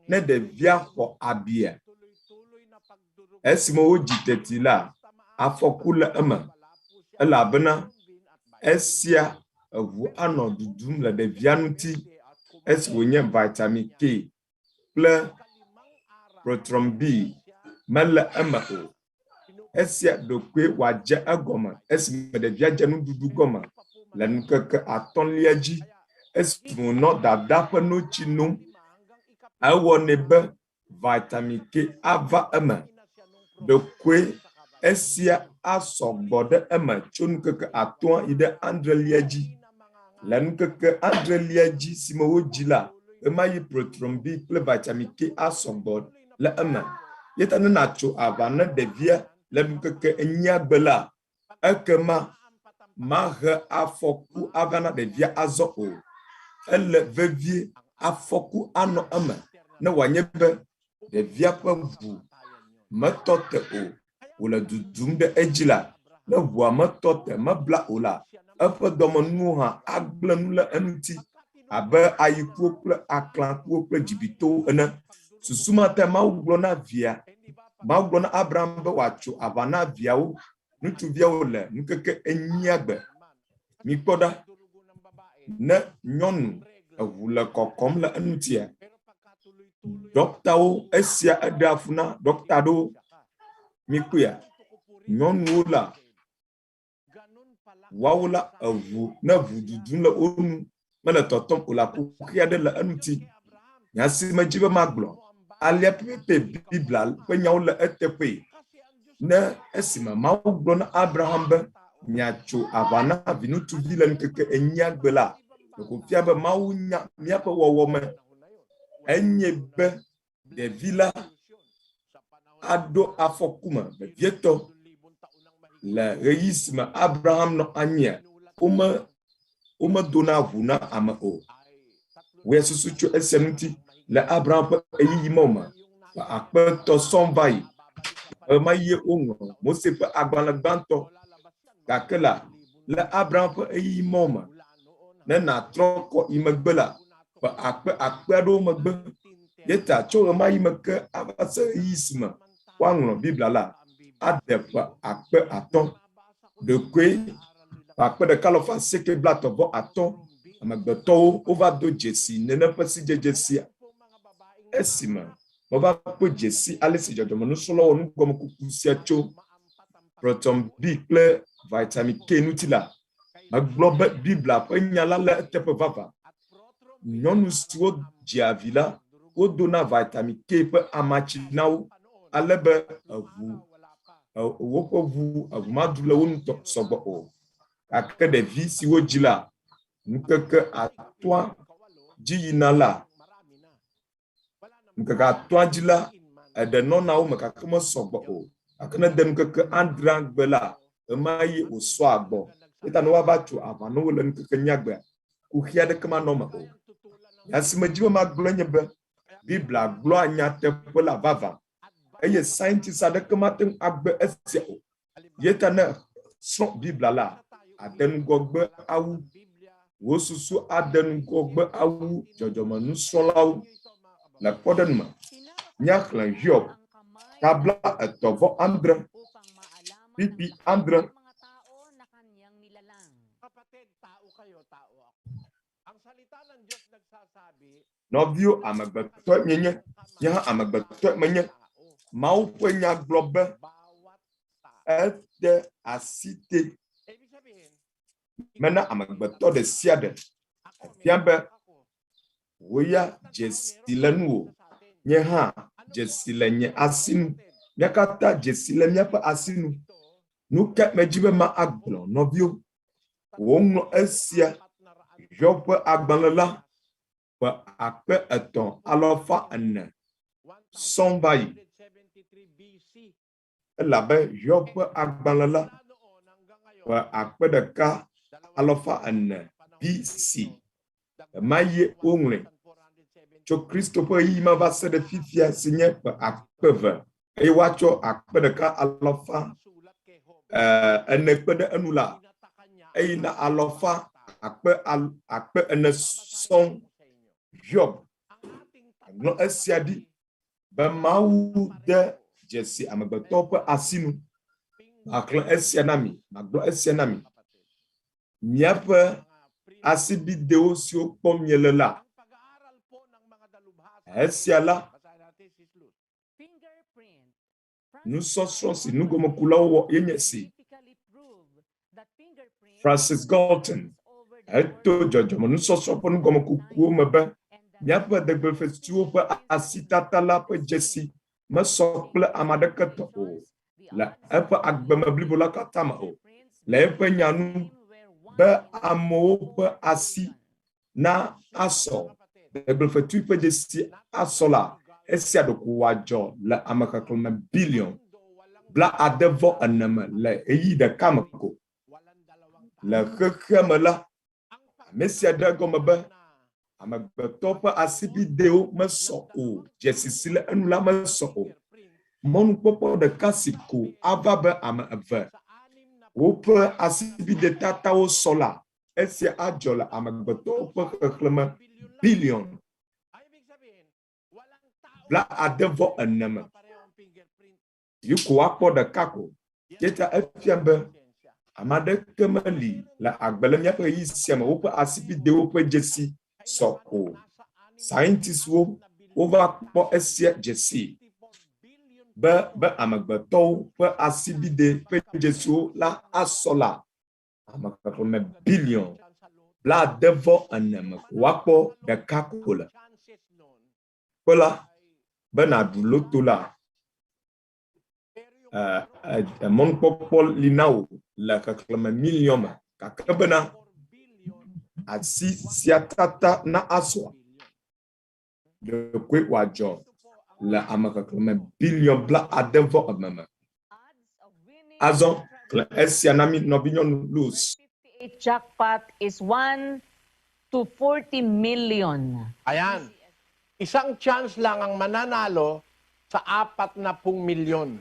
ne ɖevia xɔ abia esime wodzi teti la afɔku le eme elabena esia eʋu anɔ dudum le ɖevia ŋuti esi wònye vitamin K kple proton B mele eme o esia ɖokoe wòadze egɔme esime ɖevia dze nuɖuɖu gɔme le ŋkeke 5 dzi esime wònɔ dada ƒe notsi nom ewɔ ne be vitamin K ava eme ɖokoe esia asɔgbɔ ɖe eme tso ŋkeke 5 yi ɖe 9 dzi le ŋkeke 9 dzi si me wodzi la ema yi proton B kple vitamin K asɔgbɔ le eme yeta ne natso ava ne ɖevia le ŋkeke 8 gbe la ekema mahe afɔku ava na ɖevia azɔ o ele vevie afɔku anɔ eme ne wòanye be ɖevia ƒe ʋu metɔ te o wòle dudum ɖe edzi la ne ʋua metɔ te mebla o la eƒe dɔmenuwo hã agblẽ nu le eŋuti abe ayikuwo kple aklãkuwo kple dzibitowo ene susumata Mawu gblɔ na via Mawu gblɔ na Abraham be wòatso aʋa na viawo ŋutsuviawo le ŋkeke enyia gbe. Mikpɔ ɖa ne nyɔnu eʋu le kɔkɔm le eŋutia. Dɔktawo esia eɖe afu na dɔkta ɖewo. Mikpɔa nyɔnuwo la woawo la eʋu ne ʋu dudum le wo nu mele tɔtɔm o la kuxia ɖe le eŋuti. Nya si medzi be magblɔ alia pɛpɛ Biblia ƒe nyawo le eteƒe. Ne esime Mawu gblɔ na Abraham be miatso aʋa na viŋutsuvi le ŋkeke enyia gbe la, wòfia be Mawu nya míaƒe wɔwɔ me. Enye be ɖevi la aɖo afɔkume vevietɔ le ɣeyiɣi si me Abraham nɔ anyia. Womedona ʋu na ame o. Woe susu tso esia ŋuti le Abraham ƒe ɣeyiɣi me me. Akpetɔ sɔm va yi. Ema ye woŋlɔ Mose ƒe agbalẽ gbãtɔ. Gake la le Abraham ƒe ɣeyiɣi me ne nàtrɔ kɔ yi megbe la ƒe akpe aɖewo megbe. Yeta tso ɣe ma yi me ke ava se ɣeyiɣi si me woaŋlɔ Biblia la ade ƒe akpe 5 ɖekoe akpe 1,995 amegbetɔwo wova do dzesi nene ƒe sidzedze sia. Esime wova kpɔ dzesi ale si dzɔdzɔmenusrɔ̃la wɔ nugɔmekuku sia tso proton B kple vitamin K ŋuti la, megblɔ be Biblia ƒe nya la le eteƒe vava. Nyɔnu siwo dzi avi la wodona vitamin K ƒe amatsi na wo ale be woƒe ʋu madu le wo ŋutɔ sɔgbɔ o. Gake ɖevi siwo dzi la ŋkeke 5 dzi yina la, ŋkeke 5 dzi la eɖe nɔna wo me gake mesɔgbɔ o. Gake ne de ŋkeke 9 gbe la ema ye wòsɔ agbɔ. Eta ne woava tso aʋa ne wo le ŋkeke nyagbea kuxia ɖeke manɔ me o. Nya si medzi be magblɔ nye be Biblia gblɔa nyateƒe la vava. Eye scientist aɖeke mate ŋu agbe esia o. Yeta ne srɔ̃ Biblia la adenugɔgbe awu. Wo susu adenugɔgbe awu dzɔdzɔmenusrɔ̃lawo le kpɔɖeŋu me. Míaxlẽ Hiob tabla 3:7 pp 7. Nɔviwo amegbetɔ mienye, nye hã amegbetɔ menye. Mawu ƒe nya gblɔ be ede asi te mena amegbetɔ ɖe sia ɖe. Efia be woya dzesi le nuwo, nye hã dzesi le nye asinu. Mía katã dzesi le míaƒe asinu. Nu ke medzi be ma agblɔ nɔviwo. Woŋlɔ esia Hiob ƒe agbalẽ la ƒe 3,400 sɔm va yi. Elabe Hiob ƒe agbalẽ la ƒe 1,400 BC. Ema ye woŋlɔe tso Kristo ƒe ɣeyiɣi ma va se ɖe fifia si nye ƒe 2,000 eye woatsɔ 1,400 kpe ɖe enu la eyina 400 sɔm. Hiob ŋlɔ esia ɖi be Mawu de dzesi amegbetɔwo ƒe asinu. Maxlẽ esia na mi, magblɔ esia na mi. Míaƒe asibidewo siwo kpɔm miele la, esia la nusɔsrɔ̃ si nugɔmekulawo wɔ yenye si. Francis Galton eto dzɔdzɔmenusɔsrɔ̃ ƒe nugɔmekukuwo me be míaƒe degbefetiwo ƒe asitata la ƒe dzesi mesɔ kple ame aɖeke tɔ o le eƒe agbeme blibo la katã me o. Le eƒe nyanu be amewo ƒe asi na asɔ degbefetui ƒe dzesi asɔ la, esia ɖeko wòadzɔ le ame xexlẽme bilion 64 me le ɣeyiɣi ɖeka me ko. Le xexea me la, ame sia ɖe egɔme be amegbetɔ ƒe asibidewo mesɔ o. Dzesi si le enu la mesɔ o. Mɔnukpɔkpɔ ɖeka si ko ava be ame 2 woƒe asibidetatawo sɔ la, esia adzɔ le amegbetɔwo ƒe xexlẽme bilion 64 me. Yuko akpɔ ɖeka ko. Yeta efia be amade kemeli la agbele míaƒe yi sia me woƒe asibidewo ƒe dzesi sɔ o. Scientists wo va kpɔ esia dzesi be amegbetɔwo ƒe asibide ƒe dzesiwo la asɔ la amekpekpeme bilion 64 me woakpɔ ɖeka ko le. Kpela bena ɖu loto la mɔnukpɔkpɔ li na wo le xexlẽme milion me gake bena asi sia tata na asɔ ɖekoe wòadzɔ le ame xexlẽme bilion 64 me. Azɔ kle esia na mi nɔvinyɔnu Luz. Jackpot is 1 to 40 million. Ayan. Isang chance lang ang mananalo sa 40 milyon.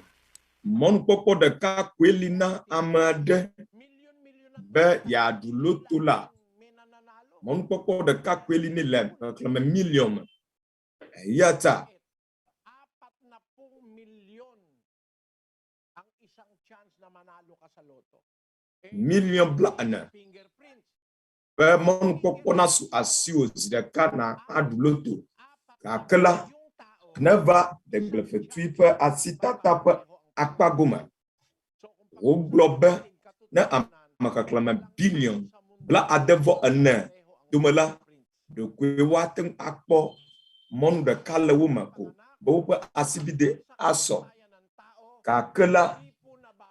Mɔnukpɔkpɔ ɖeka koe li na ame aɖe be yeaɖu loto la. Mɔnukpɔkpɔ ɖeka koe li nɛ le xexlẽme milion me. Eya ta milion 40 be mɔnukpɔkpɔ nasu asi o zi ɖeka na aɖu loto. Gake la neva ɖegblefetui ƒe asitata ƒe akpa gome. Wogblɔ be ne ame xexlẽme bilion 64 dome la ɖekoe woate ŋu akpɔ mɔnu ɖeka le wo me ko be woƒe asibide asɔ. Gake la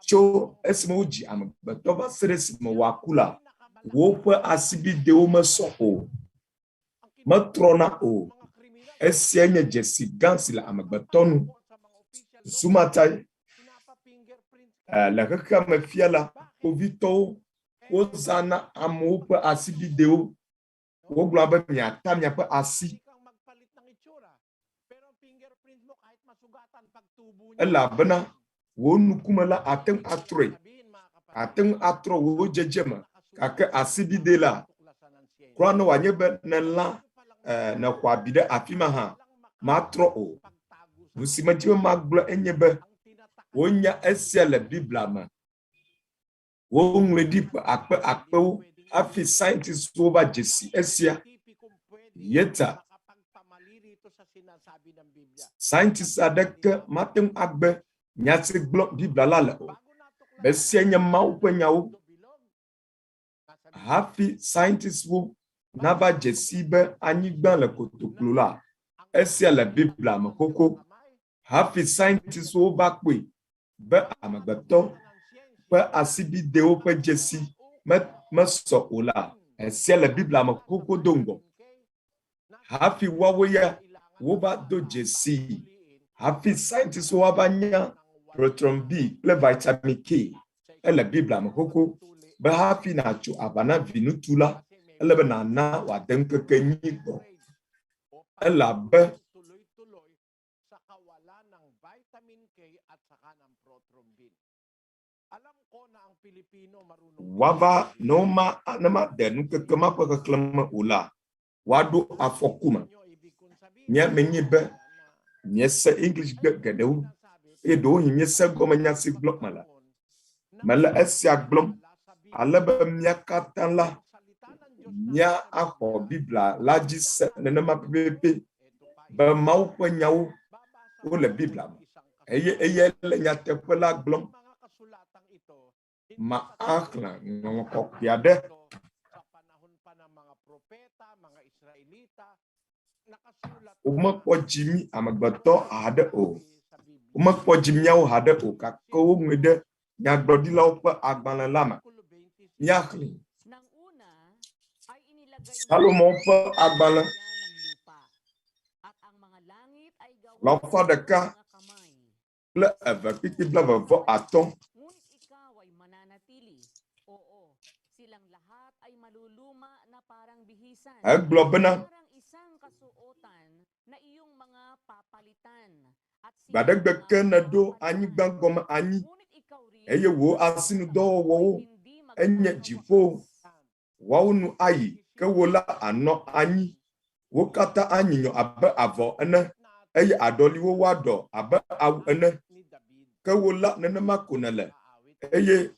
tso esime wodzi amegbetɔ va se ɖe esime wòaku la woƒe asibidewo mesɔ o, metrɔna o. Esia nye dzesi gã si le amegbetɔ nu. Sumatae le xexea me fia la kpovitɔwo wozana amewo ƒe asibidewo. Wogblɔ be miata miaƒe asi elabena wo nukume la ate ŋu atrɔe, ate ŋu atrɔ wo dzedzeme gake asibide la kura ne wòanye be ne lã ne xɔ abi ɖe afi ma hã matrɔ o. Nu si medzi be magblɔ enye be wonya esia le Biblia me. Woŋlɔe ɖi ƒe akpeakpewo hafi scientistwo va dzesi esia. Yeta scientist aɖeke mate ŋu agbe nya si gblɔ Biblia la le o. Besia nye Mawu ƒe nyawo. Hafi scientistwo nava dzesi be anyigba le kotoklo la esia le Biblia me koko. Hafi scientistwo va kpɔe be amegbetɔ ƒe asibidewo ƒe dzesi mesɔ o la esia le Biblia me koko do ŋgɔ. Hafi woawo ya wova do dzesi. Hafi scientistwo wava nya proton B kple vitamin K ele Biblia me koko be hafi natso ava na viŋutsu la ele be nana wòade ŋkeke 8 gbɔ. Elabe wava noma anema de ŋkeke ma ƒe xexlẽme o la woaɖo afɔku me. Menye be miese English geɖewo eye ɖewo hi miese gɔmenya si gblɔm me la. Mele esia gblɔm ale be mía katã la mía axɔ Biblia la dzi se nenema pɛpɛpɛ be Mawu ƒe nyawo wole Biblia me. Eye le nyateƒe la gblɔm. Ma axlẽ ŋɔŋlɔ kɔkɔe aɖe womekpɔ dzi mí amegbetɔ haɖe o. Womekpɔ dzi míawo haɖe o gake woŋlɔe ɖe nyagblɔɖilawo ƒe agbalẽ la me. Míaxlẽ Salomo ƒe agbalẽ 102:25. Egblɔ bena gbadegbe ke neɖo anyigba gɔme anyi eye wo asinudɔwɔwɔwo enye dziƒo. Woawo nu ayi ke wo la anɔ anyi. Wo katã anyinyɔ abe avɔ ene eye aɖɔliwo woaɖɔ abe awu ene. ke wo la nenema ko nele eye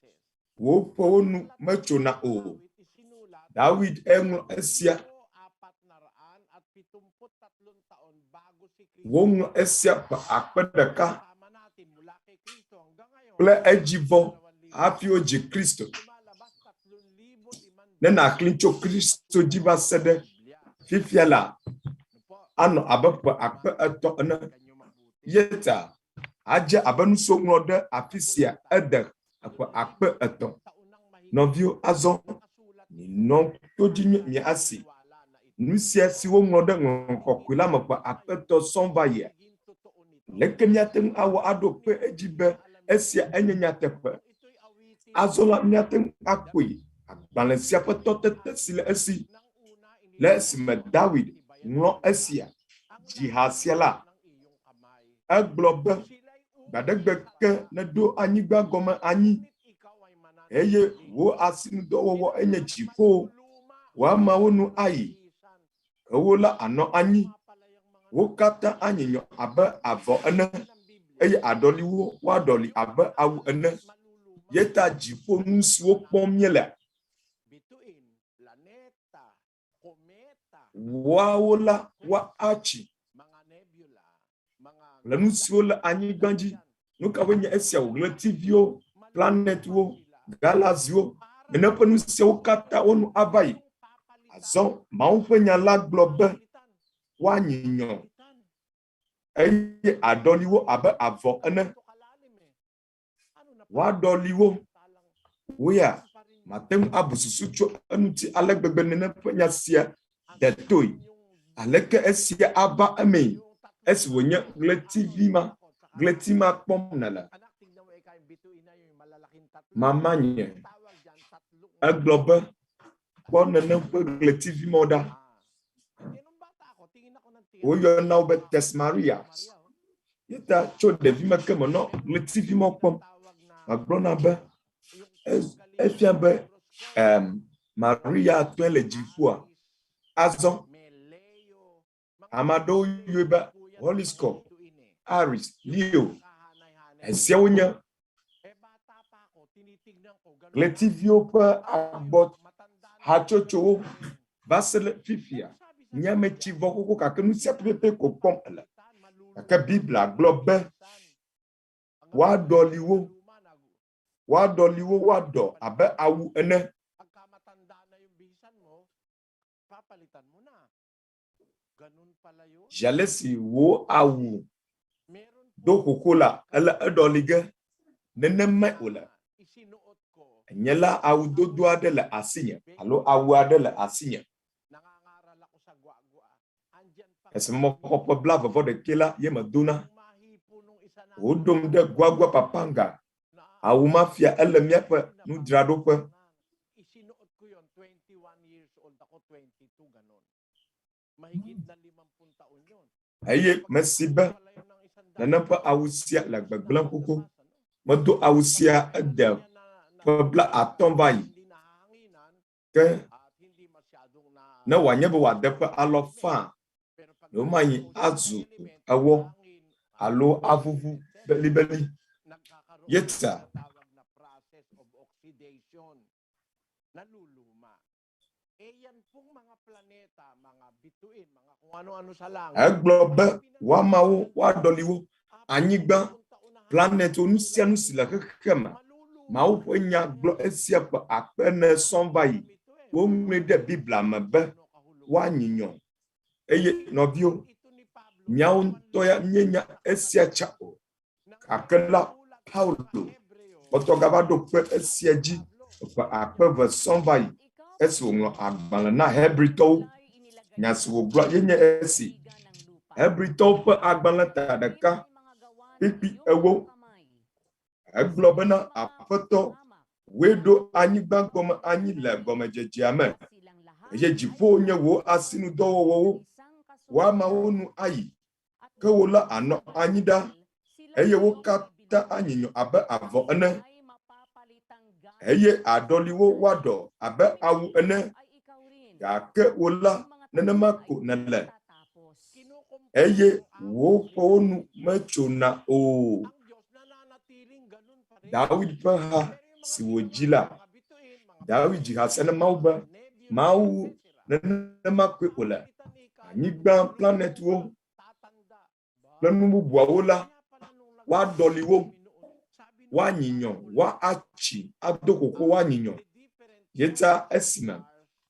wo po nu mechona o. David englo esia wo esia pa akpedeka kple ejivo hafi oji Kristo nena klincho Kristo jiva sede fifiala ano abepa akpe eto ene yeta aje abenuso nglode afisia ede akpe eto novio azon ni non to dinye mi asi nusia si wo nglode nkokula mapa akpeto sonvaye lekemiatem awo adope ejibe esia enyenya tepe azola miatem akui Malaysia petotete sile esi lesme David nglo esia jihasiala aglobe badegbeke nedo anyigba gome anyi eye wo asinu dowo enye jifo wa mawonu ayi ewola ano anyi wo kata anyinyo abe avo ene eye adoliwo wa doli abe awu ene yeta jifo nusiwo pomiele wawola wa achi la nusiwo la anyi ganji nuka wenye esia wo TVO planetwo galazio menepe nusiwo kata onu abai azon maufenya la globe wa nyinyo eye adoliwo abe avo ene wa doliwo woya matem abususucho anuti alegbegbe nenepe nyasia detoi aleke esia aba ame esi wonya gletima pomnala mamanye aglobe kwa nenepe gletivi moda oyo na obe tes Maria yeta cho devi makemo no gletivi mo pom agbona be efia be Maria twele jifua azon amado yuba Holy Score Aries Leo esiawonya Letivio pa abot hachocho basel fifia nyame chivoko kakenu siapepe ko pom ala ka Biblia globe wa doliwo wado abe awu ene jalesi wo awu do kokola ala edolige neneme ola nyela awu dodo ade le asinya alo awu ade le asinya esemo kopo blava vo de kela yema dona odom de gwagwa papanga awu mafia ele míaƒe nudraɖoƒe eye mesibe neneƒe awusia le gbegblẽ koko medo awusia ede ƒe atɔ̃ ke ne wanye be wade ƒe alɔ faa ne womanyi azu ewɔ alo avuvu belibeli yeta egblɔ be woamawo woadɔliwo anyigba planet onusia nusi le xexeme Mawu ƒe nya gblɔ esia ƒe akpe ne sɔŋ va yi woŋlɔe ɖe Biblia me be woanyinyɔ eye nɔviwo miawo ŋutɔ ya mienya esia tsa o gake la Paulo kpɔtɔgava ɖo kpe esia dzi ƒe akpe ve sɔŋ va yi esi wòŋlɔ agbalẽ na Hebritɔwo nya si wògblɔ yenye esi Hebritɔwo ƒe agbalẽ ta ɖeka kpli ewo egblɔ bena Aƒetɔ woe ɖo anyigba gɔme anyi le gɔmedzedzea me eye dziƒo nye wo asinudɔwɔwɔwo woamawo nu ayi ke wo la anɔ anyi ɖa eye wo katã anyinyo abe avɔ ene eye aɖɔliwo woaɖɔ abe awu ene gake wo la nenema ko nele eye wo ƒe nu metsona o David ƒe ha si wòdzi la. David dzi ha se ne Mawu be Mawu nenema koe wòle anyigba planetwo kple nu bubuawo la woaɖɔli wo woanyinyɔ woatsi ado koko woanyinyɔ. Yeta esime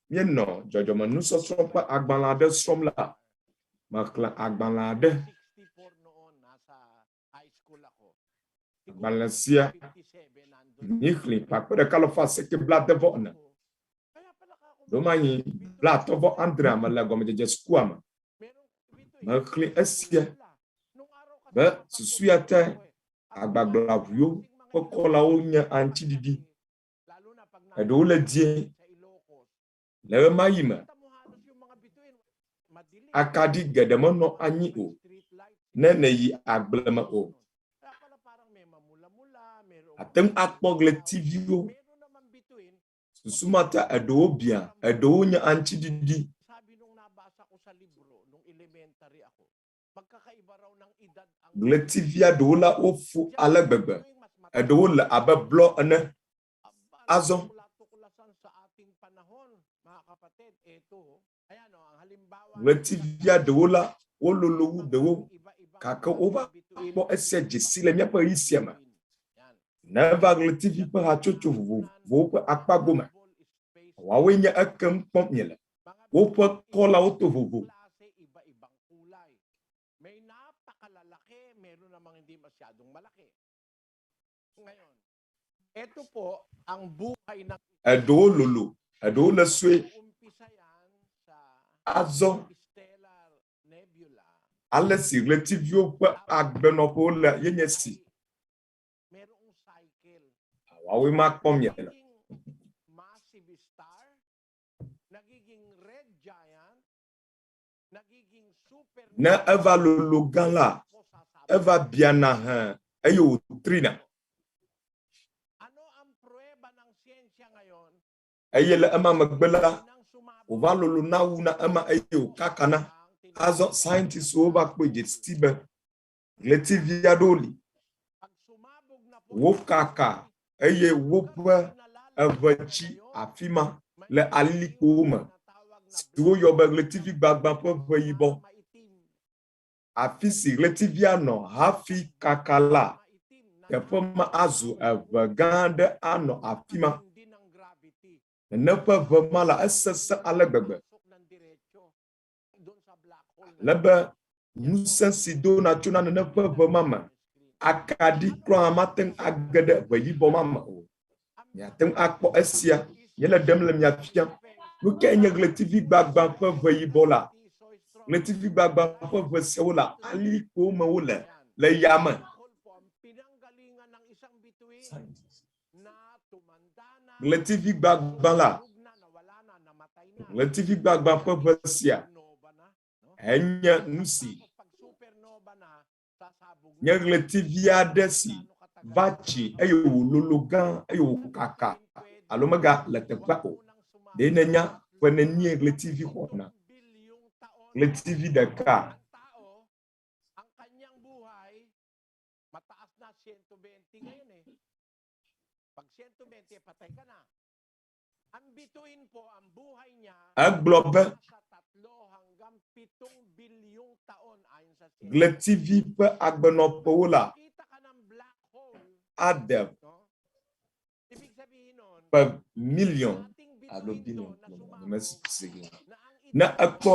míenɔ dzɔdzɔme nusɔsrɔ̃ ƒe agbalẽ aɖe srɔ̃m la, mexlẽ agbalẽ aɖe. Agbalẽ sia míexlẽ kpakpe 194. Domanyi 59 mele gɔmedzedze sukua me. Mexlẽ esia be susua te agbaglaʋuwo ƒe kɔlawo nye aŋutiɖiɖi. Eɖewo le die. Le ɣe ma yi me, akaɖi geɖe menɔ anyi o ne neyi agble me o. Ate ŋu akpɔ ɣletiviwo. Susumata eɖewo bia, eɖewo nye aŋutiɖiɖi. Ɣletivia ɖewo la wofu ale gbegbe. Eɖewo le abe blɔ ene. Azɔ ɣletivia ɖewo la wololo wu ɖewo gake wova kpɔ esia dzesi le míaƒe ɣi sia me. Neva ɣletivi ƒe hatsotso vovovowo ƒe akpa gome. Woawoe nye ekem kpɔm miele. Woƒe kɔlawo to vovo. Eɖewo lolo, eɖewo le sue. Azɔ ale si ɣletiviwo ƒe agbenɔƒewo le yenye si. Woawoe ma kpɔm miele. Ne eva lolo gã la, eva biana hã eye wòtrina. Eye le ema megbe la, wòva lolo na wu na ema eye wòkakana. Azɔ scientistwo va kpɔe dzesi be ɣletivia ɖewo li. Wokaka eye woƒe eʋetsi afi ma le alilikpowo me si woyɔ be ɣletivi gbagbã ƒe ʋe yibɔ. Afi si ɣletivia nɔ hafi kaka la, teƒe ma azu eʋe gã aɖe anɔ afi ma. Nene ƒe ʋe ma la esesẽ ale gbegbe. Lebe ŋusẽ si dona tso na nene ƒe ʋe ma me, akaɖi klɔa mate ŋu age ɖe ʋe yibɔ ma me o. Miate ŋu akpɔ esia, míele ɖem le mia fiam. Nu ke nye ɣletivi gbagbã ƒe ʋe yibɔ la? Ɣletivi gbagbã ƒe ʋe siawo la alilikpowo me wole le yame. Ɣletivi gbagbã la, ɣletivi gbagbã ƒe ʋe sia enye nu si nye ɣletivi aɖe si va tsi eye wòlolo gã eye wòkaka alo mega le teƒe o. Ɖe nenya ƒe nenie ɣletivi xɔna. Ɣletivi ɖeka egblɔ be ɣletivi ƒe agbenɔƒewo la ade ƒe miliɔn alo biliɔn. Ne ekpɔ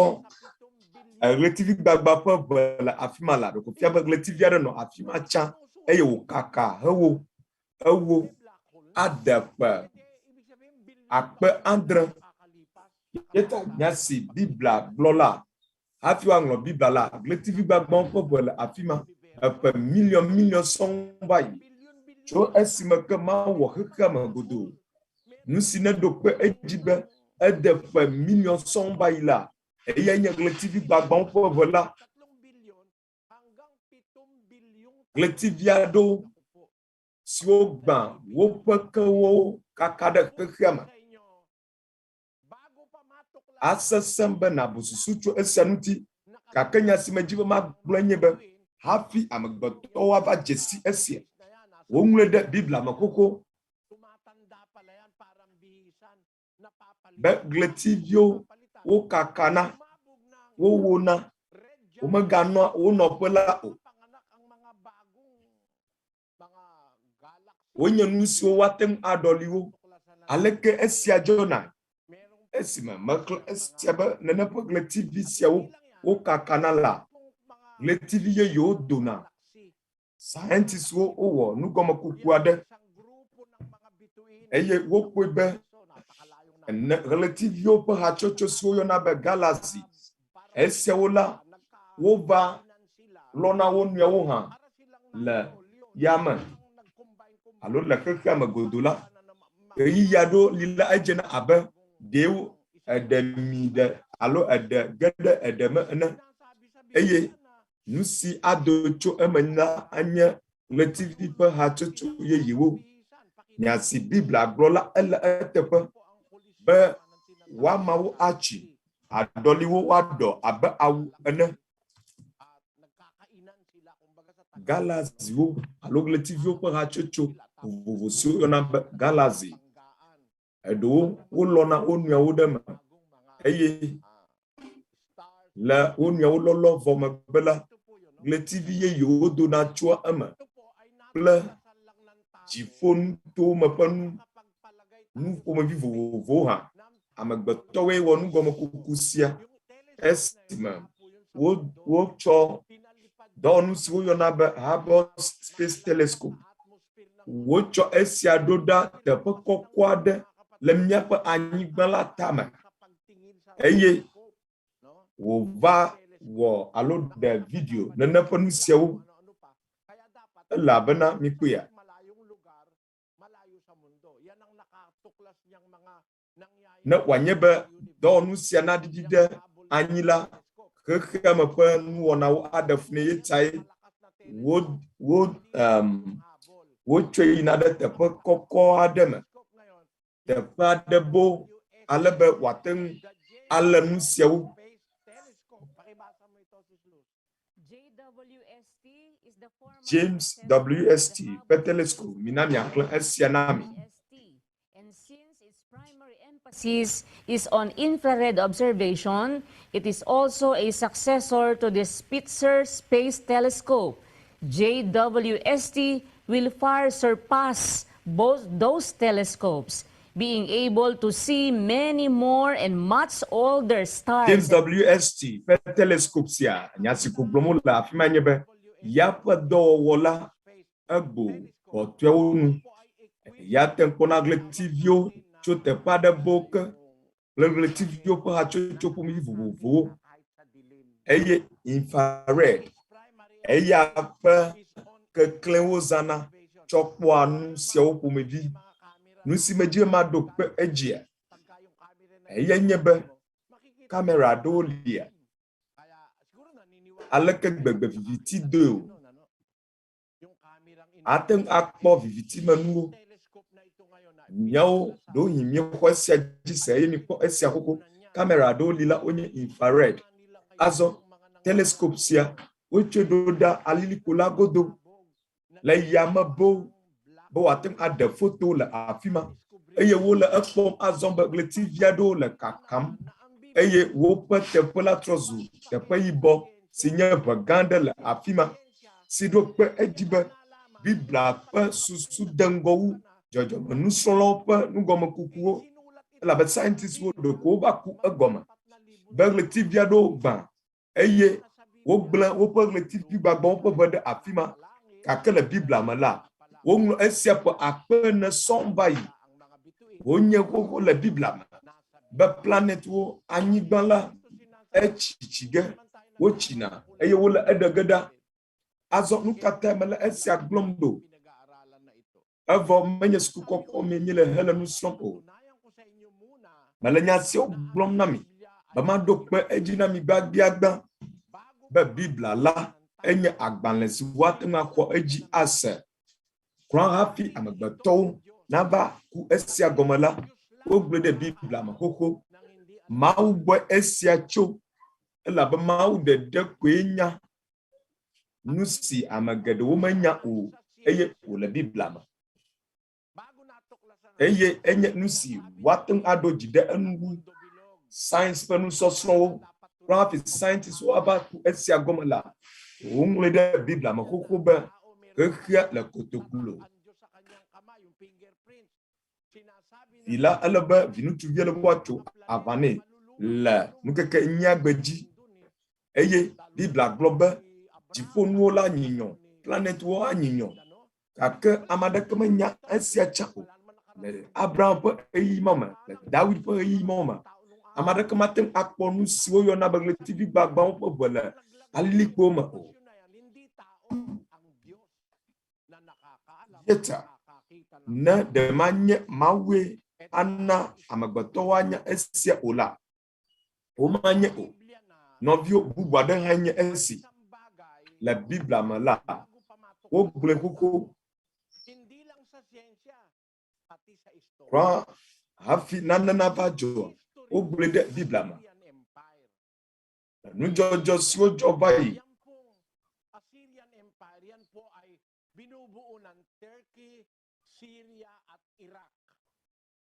ɣletivi gbagba ƒe ʋe le afi ma la, ɖeko fia be ɣletivi aɖe nɔ afi ma tsã eye wòkaka hewo ewo ade ƒe 7,000. Yeta nya si Biblia gblɔ la, hafi woaŋlɔ Biblia la, ɣletivi gbagbãwo ƒe ʋe le afi ma eƒe miliɔn sɔŋ va yi. Tso esime ke Mawu wɔ xexea me godoo, nu si neɖo kpe edzi be ede ƒe miliɔn sɔŋ va yi la, eya nye ɣletivi gbagbãwo ƒe ʋe la. Ɣletivi aɖewo siwo gbã woƒe kewo kaka ɖe xexea me. Asesẽ be nabu susu tso esia ŋuti, gake nya si medzi be magblɔe nye be hafi amegbetɔwo ava dzesi esia, ŋlɔ ɖe Biblia me koko. Be gletiviwo wo kakana wo wona wo megano wo nɔƒe la o. Wonye nu siwo woate aɖɔli wo. Aleke esia dzɔna. Esime mekle esia be nene ƒe gletivi siawo wo kakana la. Gletivi yeyewo dona. Scientists wo wɔ nugɔme kuku aɖe. Eye wokpɔe be relativio ƒe hatsotso siwo yɔna be galaxy. Esiawo la wova lɔna wo nɔewo hã le yame alo le xexea me godo la. Ɣeyiɣi aɖewo li la edzena abe ɖewo eɖe mi ɖe alo eɖe ge ɖe eɖe me ene. Eye nu si ado tso eme la anye gletivi ƒe hatsotso yeyewo. Nya si Biblia gblɔ la ele eteƒe be woamawo atsi aɖɔliwo woaɖɔ abe awu ene. Galaxiwo alo gletiviwo ƒe hatsotso vovovo siwo yɔna be galaxy. Eɖewo wolɔna wo nɔewo ɖe me eye le wo nɔewo lɔlɔ vɔ megbe la gletivi yeyewo dona tsoa eme kple dziƒonutowo me ƒe nu ƒomevi vovovowo hã. Amegbetɔwoe wɔ nugɔme kuku sia esime wotsɔ dɔwɔnu siwo yɔna be Hubble Space Telescope. Wotsɔ esia ɖo ɖa teƒe kɔkɔ aɖe le míaƒe anyigba la tame. Eye wova wɔ alo ɖe video nene ƒe nu siawo elabena mikpɔea. Ne wòanye be dɔwɔnu sia naɖiɖi ɖe anyi la, xexea me ƒe nuwɔnawo aɖe fu ne ye tsae wotsɔe yina ɖe teƒe kɔkɔ aɖe me. Teƒe aɖe bo ale be wòate ŋu alé nu siawo. James WST ƒe telescope mina miaxlẽ esia na mi. Is on infrared observation. It is also a successor to the Spitzer Space Telescope. JWST will far surpass both those telescopes, being able to see many more and much older stars. James WST ƒe telescope sia nyasiko gblɔm le afi ma nye be yaƒe dɔwɔwɔ la egbo kɔtɔewo nu. Ya te kpɔna gletiviwo tso teƒe aɖe bo ke le gletiviwo ƒe hatsotso ƒomevi vovovowo. Eye infrared eya ƒe keklẽwo zãna tsɔ kpɔa nu siawo ƒomevi. Nu si medzi maɖo kpe edzia eya nye be kamera aɖewo lia. Aleke gbegbe viviti doe o. Ate ŋu akpɔ viviti menuwo. Míawo ɖohi míexɔ esia dzi se eye mikpɔ esia koko. Kamera aɖewo li la wonye infrared. Azɔ telescope sia wotsɔe ɖo ɖa alilikpo la godo le yame bo be wòate ŋu aɖe foto le afi ma. Eye wole ekpɔm azɔ be gletivi aɖewo le kakam. Eye woƒe teƒe la trɔ zu teƒe yibɔ si nye ʋe gã aɖe le afi ma. Si ɖo kpe edzi be Biblia ƒe susu de ŋgɔ wu dzɔdzɔme nusrɔ̃lawo ƒe nugɔme kukuwo. Elabe scientistwo ɖeko wova ku egɔme be gletivi aɖewo gbã eye wogblẽ woƒe gletivi gbagbãwo ƒe ʋe ɖe afi ma. Gake le Biblia me la woŋlɔ esia ƒe 4,000 sɔŋ va yi. Wonye xoxo le Biblia me be planetwo anyigba la etsi ge wotsina eye wole eɖe ge ɖa. Azɔ nu katã mele esia gblɔm ɖo. Evɔ menye sukukɔkɔ me nye le hele nu srɔ̃m o. Mele nya siawo gblɔm na mi be maɖo kpe edzi na mi gbagbiagba be Biblia la enye agbalẽ si woate ŋu axɔ edzi ase. Kura hafi amegbetɔwo nava ku esia gɔme la wogblẽ ɖe Biblia me xoxo. Mawu gbɔ esia tso elabe Mawu ɖeɖe koe nya nu si ame geɖewo menya o. eye wole Biblia me. Eye enye nusi wateng ado jide enu science pe nusɔsrɔ̃wo kple scientist wo ava ku esia gɔme la woŋlɔe ɖe Biblia me xoxo be xexea le kotokulo. Vila ele be vinutsuvi le woatso avane le nukeke nyiagbe dzi eye Biblia gblɔ be dziƒonuwo la nyinyo planetwo anyinyo gake ame aɖeke menya esia tsa o. Le Abraham ƒe ɣeyiɣi me, le David ƒe ɣeyiɣi me, ame aɖeke mate ŋu akpɔ nu siwo yɔna be ɣletivi gbagbãwo ƒe ʋe le alilikpowo me o. Yeta ne ɖe manye Mawue ana amegbetɔwo anya esia o la, womanye o. Nɔviwo bubu aɖe hã nye esi le Biblia me la, wogblẽ xoxo. Kura hafi nane nava dzo, wogblẽ ɖe Biblia me. Nudzɔdzɔ siwo dzɔ va yi.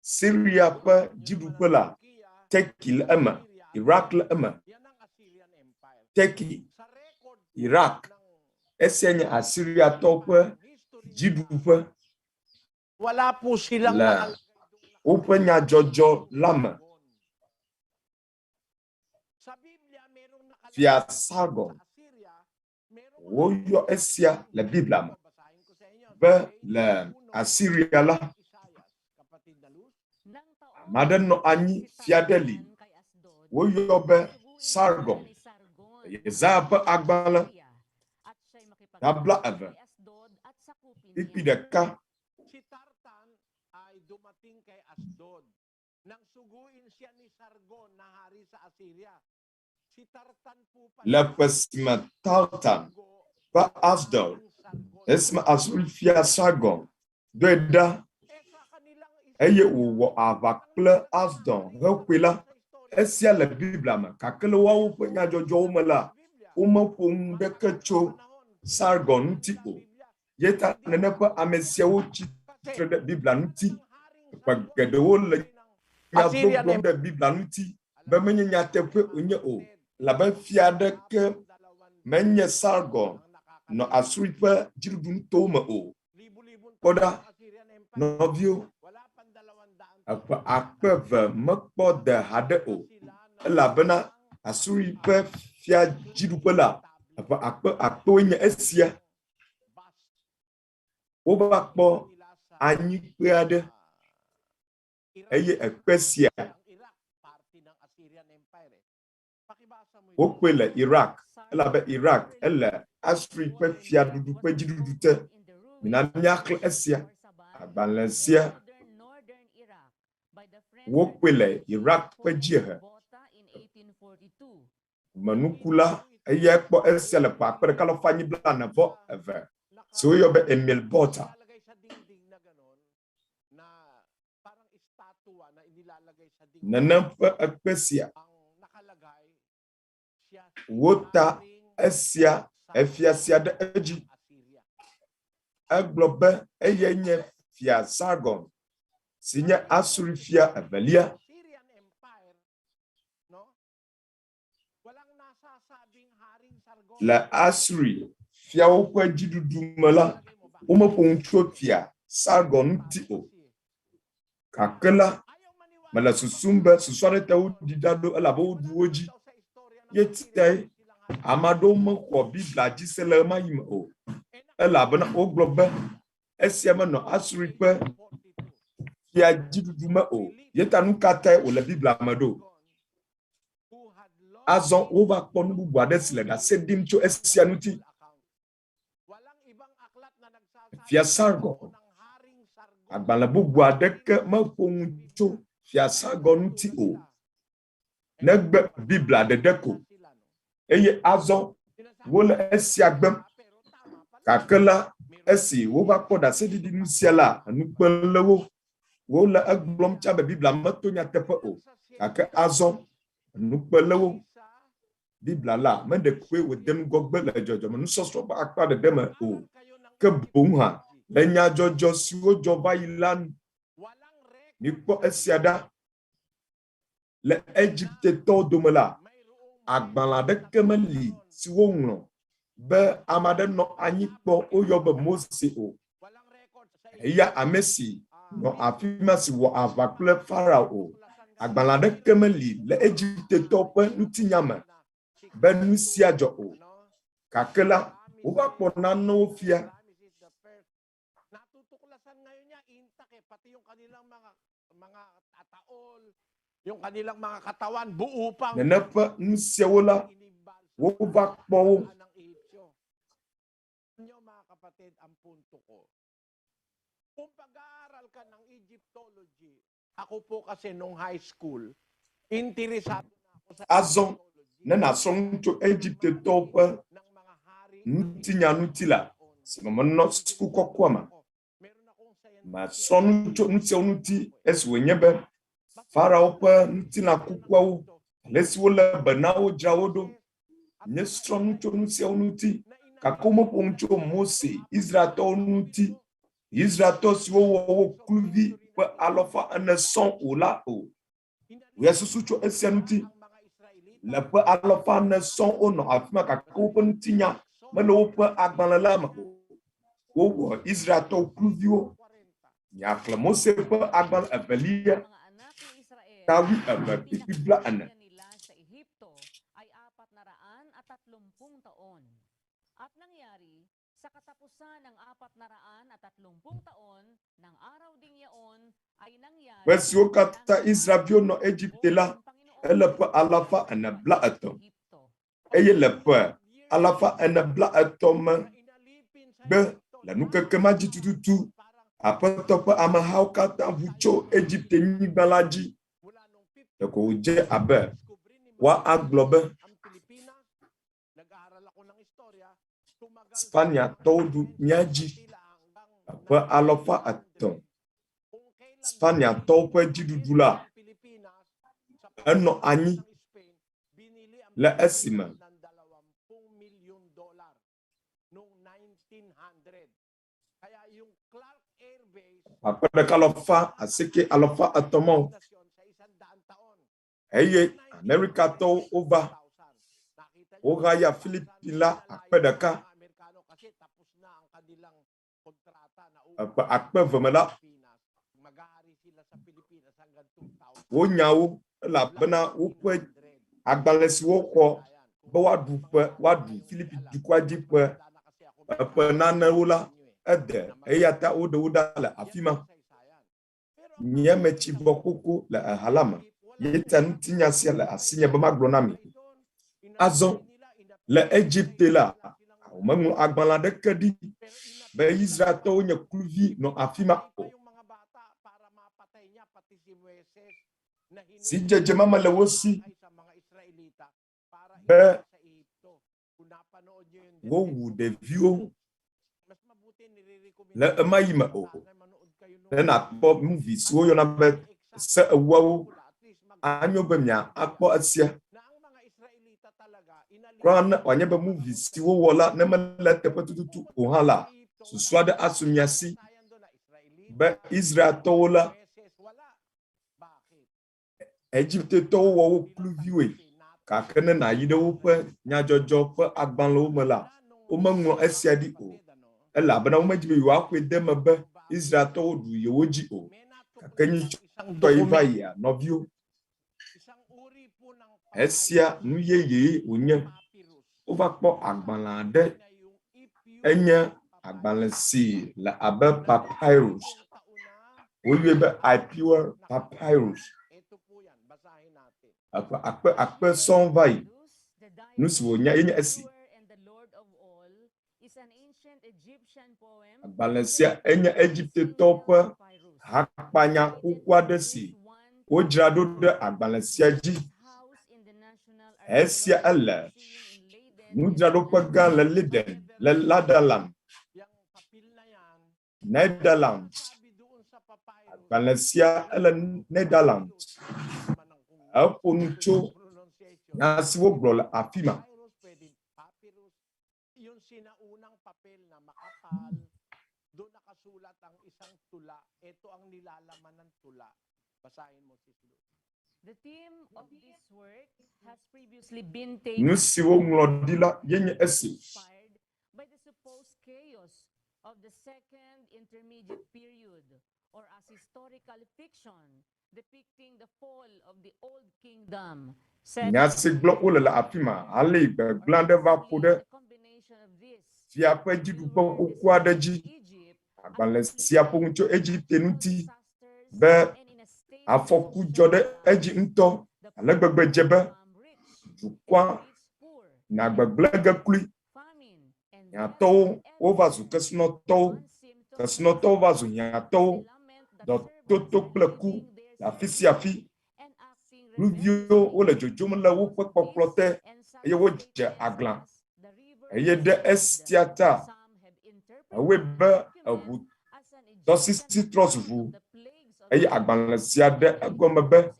Syria ƒe dziɖuƒe la, Turkey le eme, Iraq le eme. Turkey, Iraq, esia nye Assyriatɔwo ƒe dziɖuƒe le woƒe nyadzɔdzɔ la me. Fia Sargon, woyɔ esia le Biblia me be le Assyria la, ame aɖe nɔ anyi fia ɖe li, woyɔ be Sargon. Yesaya ƒe agbalẽ 22 kpli 1. Le ƒe si me Tartan ƒe Asdod, esime Asuri-fia Sargon ɖoe ɖa eye wòwɔ aʋa kple Asdod heƒoe la, esia le Biblia me, gake le woawo ƒe nyadzɔdzɔwo me la, womeƒo nu ɖeke tso Sargon ŋuti o. Yeta nene ƒe ame siawo tsitre ɖe Biblia ŋuti, ƒe geɖewo le nya gbogblɔm ɖe Biblia ŋuti be menye nyateƒe wonye o, labe fia aɖeke menye Sargon nɔ Asuri ƒe dziɖuɖu me o. Kpɔɖa nɔviwo, eƒe 2,000 mekpɔ de haɖe o, elabena Asuri ƒe fia dziɖuƒe la, eƒe 2,000 nye esia. Wova kpɔ anyikpe aɖe eye ekpe sia wokpe le Iraq, elabe Iraq ele Asuri ƒe fiaɖuɖu ƒe dziɖuɖu te. Mina míaxlẽ esia, agbalẽ sia wokpe le Iraq ƒe dziehe. Menukula eya kpɔ esia le ƒe 1,942 si woyɔ be Emil Bota. Nenem ƒe ekpe sia wota esia efia sia ɖe edzi. Egblɔ be eye nye fia Sargon si nye Asuri fia evelia. Le Asuri fiawo ƒe dziɖuɖu me la, womeƒo nu tso fia Sargon ŋuti o. Gake la, mele susum be susu aɖe te woɖi ɖa ɖo elabe woɖu wo dzi. Yetae ame aɖewo mexɔ Biblia dzi se le ema yi me o, elabena wogblɔ be esia menɔ Asuri ƒe fia dziɖuɖu me o. Yeta nu katãe wòle Biblia me ɖo. Azɔ wova kpɔ nu bubu aɖe si le ɖase ɖim tso esia ŋuti. Fia Sargon, agbalẽ bubu aɖeke meƒo nu tso fia Sargon ŋuti o, negbe Biblia ɖeɖe ko. Eye azɔ wole esia gbem, gake la esi wova kpɔ ɖaseɖiɖi nu sia la, nukpe le wo, wole egblɔm tsa be Biblia meto nyateƒe o, gake azɔ nukpe le wo. Biblia la meɖe koe wòde nugɔgbe le dzɔdzɔme nusɔsrɔ̃ ƒe akpa ɖeɖe me o, ke boŋ hã le nyadzɔdzɔ siwo dzɔ va yi la nu. Mikpɔ esia ɖa le Egiptetɔwo dome la, agbalẽ aɖeke meli si woŋlɔ be ame aɖe nɔ anyi kpɔ woyɔ be Mose o. Eya ame si nɔ afi ma si wɔ aʋa kple Farao o. Agbalẽ aɖeke meli le Egiptetɔwo ƒe nutinya me be nu sia dzɔ o. Gake la, wova kpɔ nanewo fia. Neneƒe nu siawo la, wova kpɔ wo. Azɔ ne nasrɔ̃ tso Egiptetɔwo ƒe nutinya nuti la, si menɔ suku kɔkɔa me. Masrɔ̃ tso nu siawo nuti esi wònye be Farao ƒe nutilã kukuawo, ale si wole be na wo dzra wo ɖo. Nye srɔ̃ tso nu siawo nuti, gake womeƒom tso Mose, Israeltɔwo nuti. Israeltɔ siwo wɔ wo kluvi ƒe 400 sɔŋ o la o. Woya susu tso esia nuti. Le ƒe 400 sɔŋ wonɔ afi ma gake woƒe nutinya mele woƒe agbalẽ la me o. Wowɔ Israeltɔwo kluviwo. Miaxlẽ Mose ƒe agbalẽ evelia. Tawi eve kpli 40. At nangyari sa katapusan ng 430 taon ng araw ding yaon ay nangyari. Wesiwo katã Israelviwo nɔ Egipte la, ele ƒe 430. Eye le ƒe 430 me be le nukeke ma dzi tututu, Aƒetɔ ƒe amehawo katã ʋu tso Egipte nyigba la dzi. Ɖeko wòdze abe woagblɔ be Spaniatɔwo ɖu mía dzi. Ƒe 300. Spaniatɔwo ƒe dziɖuɖu la enɔ anyi le esime akpe 1,900 mawo. Eye Amerikatɔwo wova. Wohaya FILIPINO la akpe 1. Akpe 20 la. Wonyawo elabena woƒe agbalẽ si woxɔ be woaɖu Filipi dukɔa dzi ƒe nanewo la ede. Eya ta woɖe wo ɖa le afi ma. Míame tsi bɔ koko le ha la me. Yeta nutinya sia le asinye be magblɔ na mi. Azɔ le Egipte la, womeŋlɔ agbalẽ aɖeke ɖi be Israeltɔwo nye kluvi nɔ afi ma o. Si dzedzema mele wo si be wowu ɖeviwo le ema yi me o. Ne nakpɔ movie si woyɔna be se ewoawo, anyo be akpɔ esia. Kura ne wanye be movie si wowɔ la ne mele teƒe tututu o hã la, susu aɖe asu mia si be Israeltɔwo la, Egiptetɔwo wɔ wo kluviwoe, gake ne nayi ɖe woƒe nyadzɔdzɔ ƒe agbalẽwo me la, womeŋlɔ esia ɖi o. Elabena womedzi be yewoaƒoe de me be Israeltɔwo ɖu yewo dzi o. Gake nyitsɔtɔ yi va yia, nɔviwo. Esia nu yeye wònye. Wova kpɔ agbalẽ aɖe. Enye agbalẽ si le abe papyrus. Woyɔe be Ipure papyrus. Akpe sɔŋ va yi. Nu si wònya yenye esi. Agbalẽ sia enye Egiptetɔwo ƒe hakpanya xoxo aɖe si wodzra ɖo ɖe agbalẽ sia dzi. Esia ele nudzraɖoƒe gã le Leiden, le Ladaland, Netherlands. Agbalẽ sia ele Netherlands. Eƒo nu tso nya si wogblɔ le afi ma. nakasulat ang isang tula. Ito ang nilalaman ng tula. Basahin mo, Sis Luz. The theme of this work has previously been Nous taken si wo nglodila yenye esi. inspired by the supposed chaos of the second intermediate period, or as historical fiction depicting the fall of the old kingdom. Nyasi glo ole la apima ale gblande va pode fia pe jidu po kwa deji agbanle sia po ncho Egypte nuti be afoku jode eji nto ale gbegbe jebe dukwa na gbegblege kuli nya to over zu kesno to over zu nya to do toto pleku la fisia fi Ruvio ole jojom la wo pekpokplote eye wo je aglan eye de estiata awe be avu dosisi trosvu eye agban sia de agomebe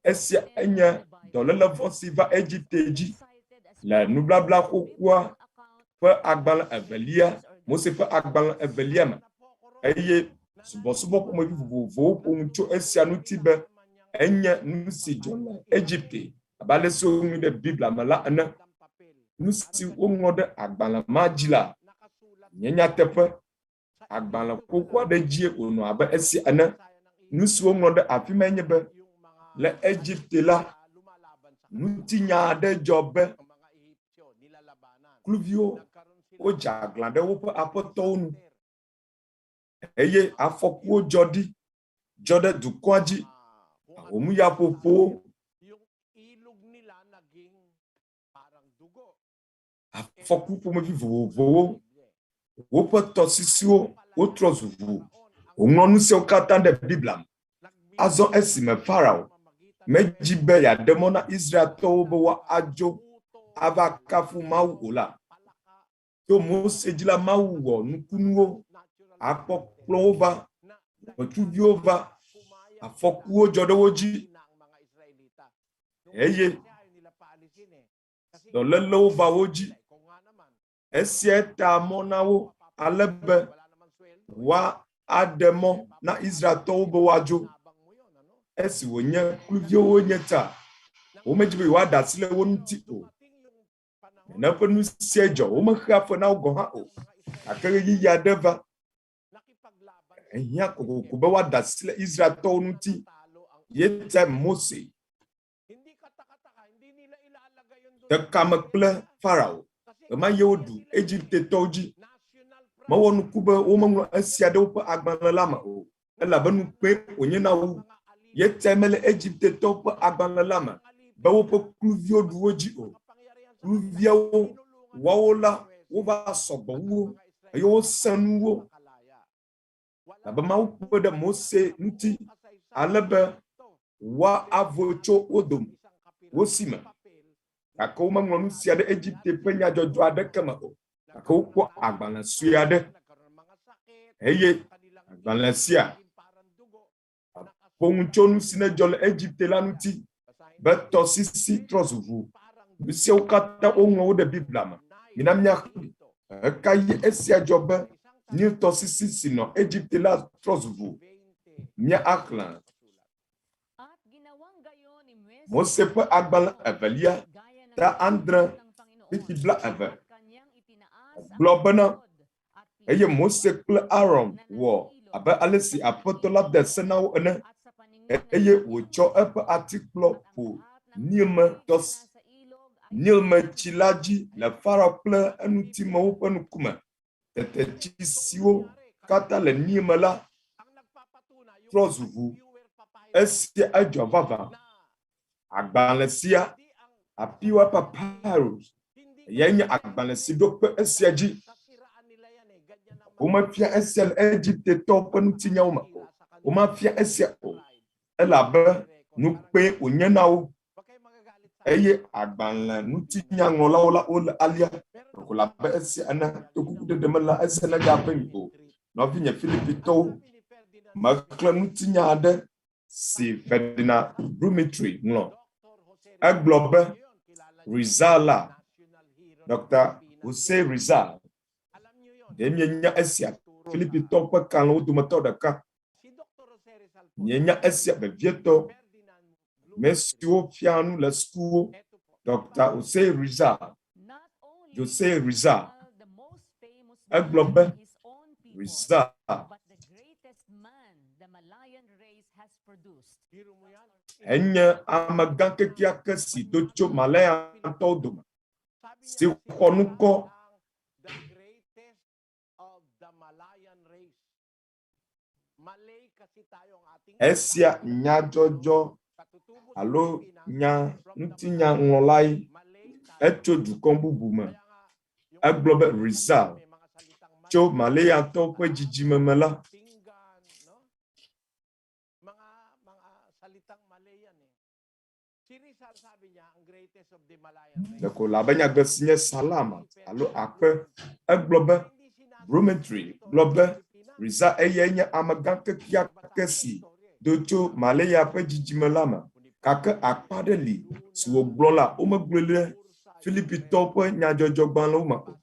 esia enye dolele vonsiva Egypteji la nublabla kokwa pe agban evelia Mose pe agban evelia ma eye subosubo ko mo vivo ko ncho esia nutibe enye nusi jona Egypte abale so mi de Biblia mala ana nusi wongode agbala majila nyenya tepe agbala kokwa de jie ono aba esi ana nusi wongode afimenye be le Egypte la nutinya de jobe kluvio o jaglande wo apotonu eye afoku jode dukwaji omu ya popo afoku po mo vivo wo poto sisio o trozuvu ononu se o kata de Biblia azo esime Farao mejibe ya demona Israel to bo wa ajo avakafu Mawu ola to Mose jila Mawu wo nukunuo apoplo over otubi over afokuo jodowoji eye dolelo bawoji esieta monawo alebe wa ademo na Israel to bo wajo esi wonye kluvio wonye ta o mejibe wa dasile wonti o na penu siejo o mahafo na ogo ha o akere yi ya deva ehia kokoko wa dasile Israel to nti yete Mose de kple Farao ma yodu Egypte toji ma wonu kube o ma asia de po agban lama o ela banu pe onye na wu yete mele Egypte to po agban lama ba wo po kluvio duoji o kluvio waola wo ba sobo ayo sanuwo aba ma wo de Mose nti alebe wa avocho odom wosima akoma ngonu sia de Egypte penya jojo adekama o akoko agbana suade eye agbana sia ponchonu sine jol Egypte lanuti beto sisi trozuvu bisi okata onwo de Biblia ma minamnya kayi esia jobe ni to sisi sino Egypte la trozuvu mia aklan Mose pe agbala evelia ta andra Biblia eve globana eye Mose kple Aaron wo abe alesi apotola de senawo ene eye wocho epe atikplo po nilme chilaji le Farao kple enutimo pe nukume tete chisiwo kata le nilme la trozuvu esi ajo vava agbalesia apiwa papyrus yenye agbalesi dope esiaji uma fia esiel Egypte tope ntinya uma fia esia o elabe nupe onyenawo eye agbanle ntinya ngola ola alia kola be esia na tokude demela esena gape o no vinya Filipito makla ntinya ade si Ferdinand Brumitry no aglobe Rizala Dr. Hussein Rizal demyenya esia Filipitɔ ƒe kalẽwo dometɔ ɖeka. Mienya esia vevietɔ, me siwo fia nu le sukuwo, Dr. Jose Rizal, egblɔ be Rizal enye amegã kekeake si do tso Malayantɔwo dome, si xɔ nukɔ esia nyadzɔdzɔ alo ŋutinyãŋlɔlae etso dukɔ bubu me. Egblɔ be Rizal tso Malayantɔwo ƒe dzidzime me la Deko labe nyagbe si nye Salama alo akpe egblɔ be Brometry gblɔ be Rizal eye nye amegã kekeake si do tso Malaya ƒe dzidzime la me, gake akpa ɖe li si wògblɔ la womegblɔe ɖe Filipitɔwo ƒe nyadzɔdzɔgbalẽwo me o.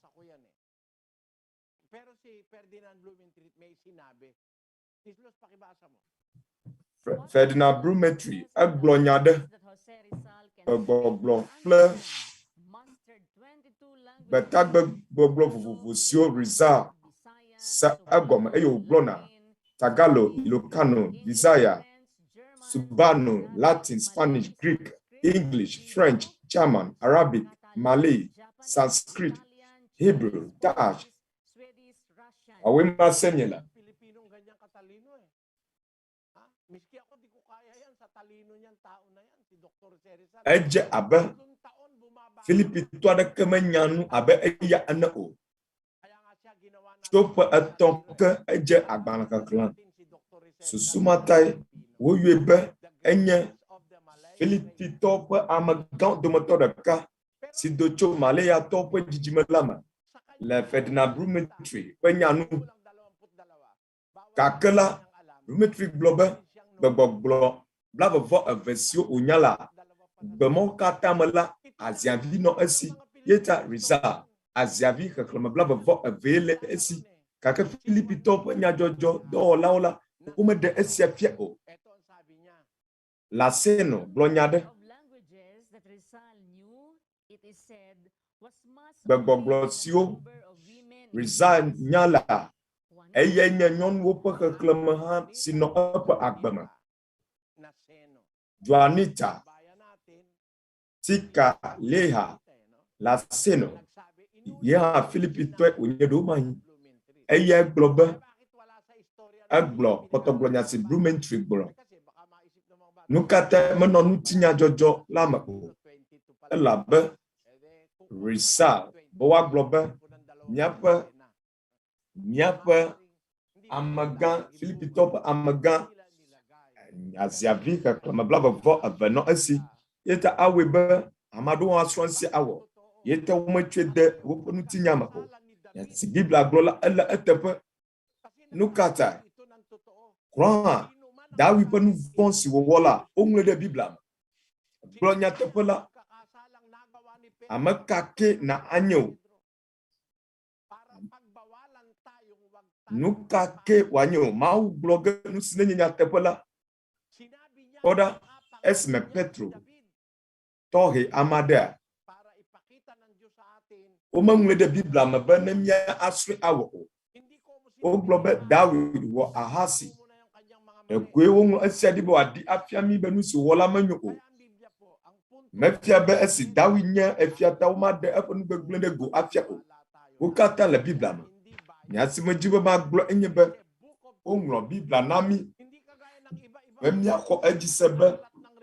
Ferdinand Brometry egblɔ nya ɖe gbɔgblɔ kple gbetagbegbɔgblɔ vovovo siwo Rizal sa egɔme eye wògblɔna Tagalog, Ilocano, Visaya, Subano, Latin, Spanish, Greek, English, French, German, Arabic, Malay, Sanskrit, Hebrew, Dutch. Awema senyela. Eje abe Filipitɔ aɖeke menya nu abe eya ene o. Tso ƒe etɔ̃ ke edze agbalẽ keklẽ. Susumatae woyɔe be enye Filipitɔwo ƒe amegãwo dometɔ ɖeka si do tso Malayatɔwo ƒe dzidzime la me le Ferdinand Brometry ƒe nyanu. Gake la, Brometry gblɔ be gbegbɔgblɔ blavevɔ eve siwo wonya la, gbemɔwo katã me la, aziavi nɔ esi, yeta Rizal aziavi xexlẽme blavevɔ eve le esi, gake Filipitɔwo ƒe nyadzɔdzɔ dɔwɔlawo la womeɖe esia fia o. Laseno gblɔ nya ɖe gbegbɔgblɔ siwo Rizal nya la eye nye nyɔnuwo ƒe xexlẽme hã si nɔ eƒe agbeme. Juanita, Tika, Leha, Laseno, ye hã Filipitɔe wònye ɖewo manyi. Eye egblɔ be egblɔ kpɔtɔgblɔ nya si Brometry gblɔ. Nu katã menɔ nutinyadzɔdzɔ la me o. Elabe Rizal be woagblɔ be míaƒe amegã Filipitɔwo ƒe amegã aziavi xexlẽme blavevɔ eve nɔ esi. Yeta awoe be ame aɖewo asrɔ̃ sia awɔ. Yeta wometsoe de woƒe nutinya me o. Si Biblia gblɔ la ele eteƒe. Nu ka ta? Krɔ hã David ƒe nu vɔ̃ si wòwɔ la woŋlɔe ɖe Biblia me. Gblɔ nyateƒe la, ame ka ke na anye o? Nu ka ke wòanye o? Mawu gblɔ ge nu si nenye nyateƒe la. Kpɔɖa esime Petro tɔhe amadea womeŋlɔe ɖe Biblia me be ne míasrɔ̃e awɔ o. Wogblɔ be David wɔ ahasi. Ekoe woŋlɔ esia ɖi be wòaɖi afia mí be nu si wòwɔ la menyo o. Mefia be esi David nye efia ta womaɖe eƒe nu gbegblẽ ɖe go afia o. Wo katã le Biblia me. Nya si medzi be magblɔ enye be woŋlɔ Biblia na mí be míaxɔ edzi se be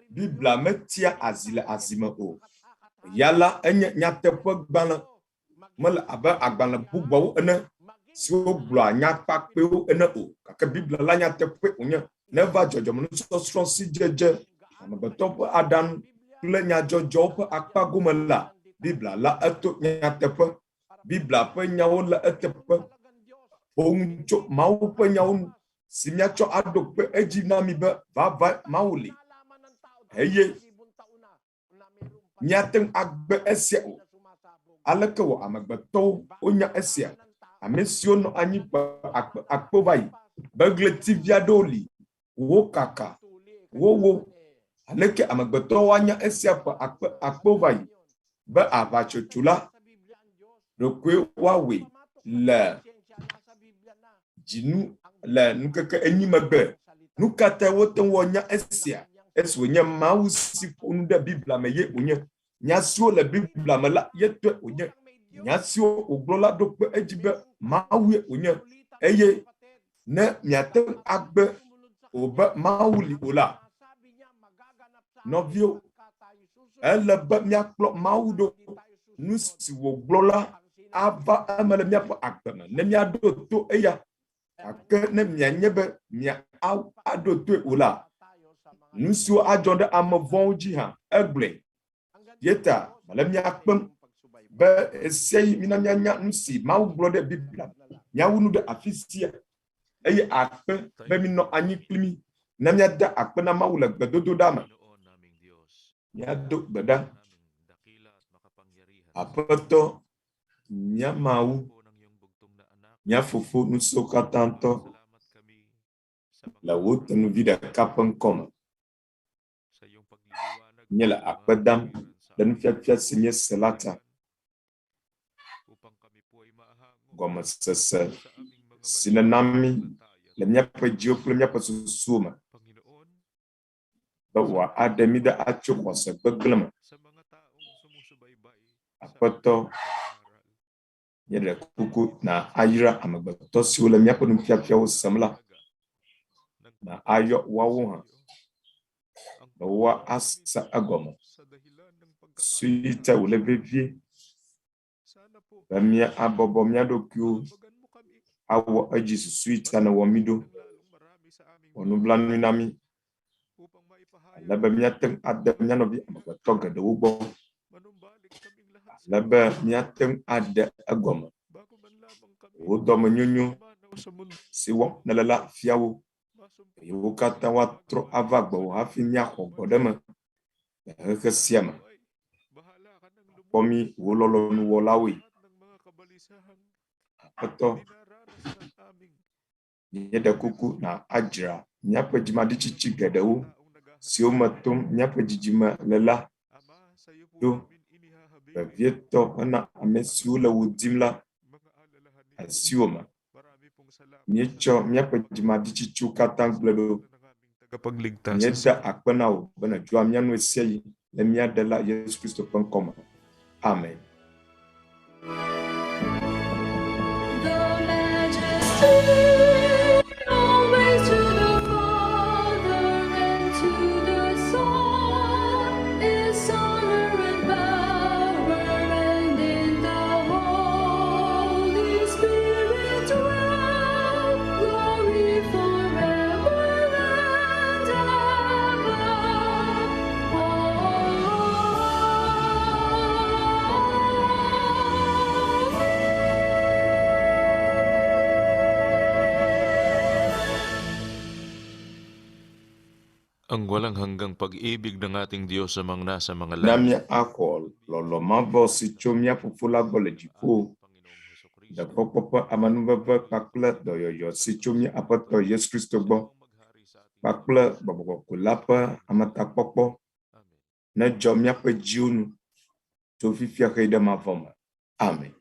Biblia metia azi le azime o. Yala enye nyateƒe gbalẽ, mele abe agbalẽ bubuawo ene siwo gblɔa nyakpakpɛwo ene o. Gake Biblia la nyateƒe wònye. Neva dzɔdzɔmenusɔsrɔ̃ si dzedze amegbetɔ ƒe aɖanu kple nyadzɔdzɔwo ƒe akpa gome la, Biblia la eto nyateƒe. Biblia ƒe nyawo le eteƒe. Woŋu tso Mawu ƒe nyawo nu si míatsɔ aɖo kpe edzi na mi be vava Mawu li. Eye míate ŋu agbe esia o. Aleke wɔ amegbetɔwo wonya esia. Amesiono anyikpa akpovai. Bagletivia doli. Wo kaka. Wo. Aleke amagbeto wanya esiapa akpovai. Ba abachotula. Rekwe wawe. La. Jinu. La nukeke enyimagbe. Nukate woten wonya esia. Eswonya Mawu sifu de Biblia meye onye. Nyasio le Biblia mala yetwe onye. Nyasio oglola dokpe ejibe Mawu onye. Eye ne miate agbe oba Mawu li ola. Novio elebe miakplo Mawu do nusi woglola ava amele miapo agbeme ne miado to eya ake ne mianyebe mia ado to ola. Nusio ajonde amavon jiha Gblẽ yeta malem yakpem be esei minanyanya nusi Mawu glode Biblia nyawunu de afisia eye akpe be mino anyi klimi na miada akpe na Mawu le gbedodo dama miado gbeda Aƒetɔ nya Mawu nya fofo nuso katanto la wotenu vida kapen koma nyela akpedam dan fiafia sinye selata goma sese sinanami le miaƒe dziwo kple miaƒe susuwo be wòa aɖe mi ɖe atso xɔse gbegblẽ me. Aƒetɔ nye ɖe kuku na ayra amegbetɔ siwo le miaƒe nufiafiawo sem la na ayɔ woawo hã be woasa egɔme. Suite wòle vevie be mía abɔbɔ mía ɖokuiwo awɔ edzi suite ne wɔ mi ɖo wɔ nublanui na mi ale be míate ŋu ade mía nɔvi amegbetɔ geɖewo gbɔ ale be míate ŋu ade egɔme. Wo dɔmenyonyo si wɔm nele la fia wo eye wo katã woatrɔ ava gbɔwò hafi míaxɔ gbɔ ɖe me le xexe sia me. Kpɔ mi wo lɔlɔ̃nuwɔlawoe. Aƒetɔ nye ɖe kuku na adzra míaƒe dzimaɖitsitsi geɖewo siwo me tom míaƒe dzidzime le la ɖo vevietɔ hena ame siwo le wo dim la asiwo me. Míetsɔ míaƒe dzimaɖitsitsiwo katã gblẽ ɖo. Míeda akpe na wò be nèdzɔa mía nu sia yi le mía Ɖela Yesu Kristo ƒe ŋkɔ me. Amen. Ang walang hanggang pag-ibig ng ating Diyos sa mga nasa mga langit. Namia akol lolo mavo si chomia fufula bole jipo. Da popopo amanubava pakle doyoyo si chomia Aƒetɔ Yesu Kristo gbɔ. Pakle bɔbɔbɔ kulapa amata kpɔkpɔ. Ne dzɔ miaƒe dziwo nu tso fifia xe ɖe mavɔ me. Amen.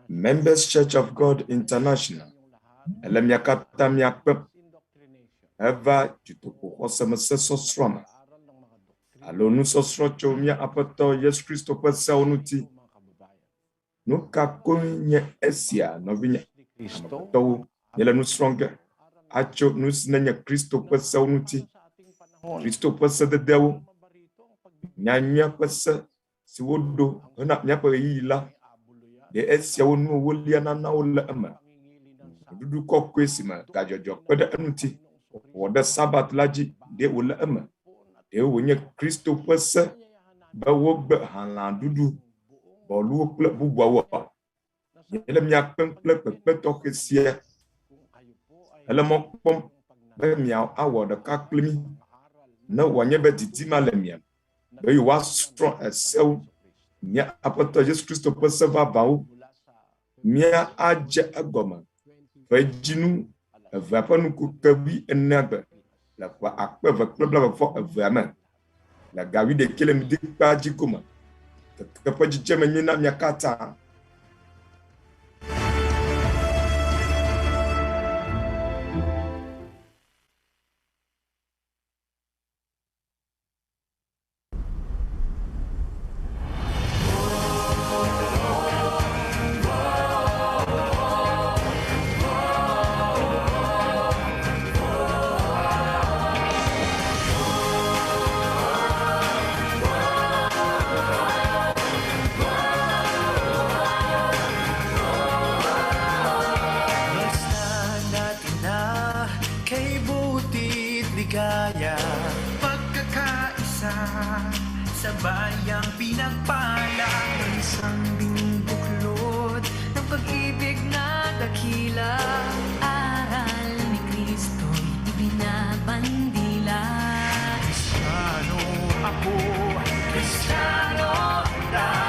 Members Church of God International. Ele miakata miakpe. Eva jutopo xɔsemese sɔsrɔ̃ me. Alo nusɔsrɔ̃ tso mía Aƒetɔ Yesu Kristo ƒe sewo ŋuti. Nu ka koe nye esia nɔvinye amegbetɔwo nyele nusrɔ̃ ge atso nu si nenye Kristo ƒe sewo ŋuti. Kristo ƒe sededewo. Nyanyua ƒe se si woɖo hena míaƒe ɣeyiɣi la. De esiawo nu wolia nanawo le eme. Ɖuɖu kɔkɔe si me gadzɔdzɔ kpe ɖe eŋuti. Wɔ ɖe sabat la dzi de wòle eme. De wònye Kristo ƒe se be wogbe halã ɖuɖu bɔluwo kple bubuawo. Ele miakpem kple kpekpe tɔxɛ sia. Ele mɔ kpɔm be miawɔ ɖeka kpli mi ne wòanye be didima le mia me, be yewoasrɔ̃ esewo, mía Aƒetɔ Yesu Kristo ƒe se vavãwo, mía adze egɔme ƒe dzinu evea ƒe nukukevi enegbe le ƒe 2022 me, le ga 11 le midi kpa dzi gome, keke ƒe dzidzeme nye na mía katã. Sabayang pinagpala ng isang binubuklod ng pag-ibig na dakila. Aral ni Kristo'y ibinabandila. Kristiyano ako, Kristiyano tayo.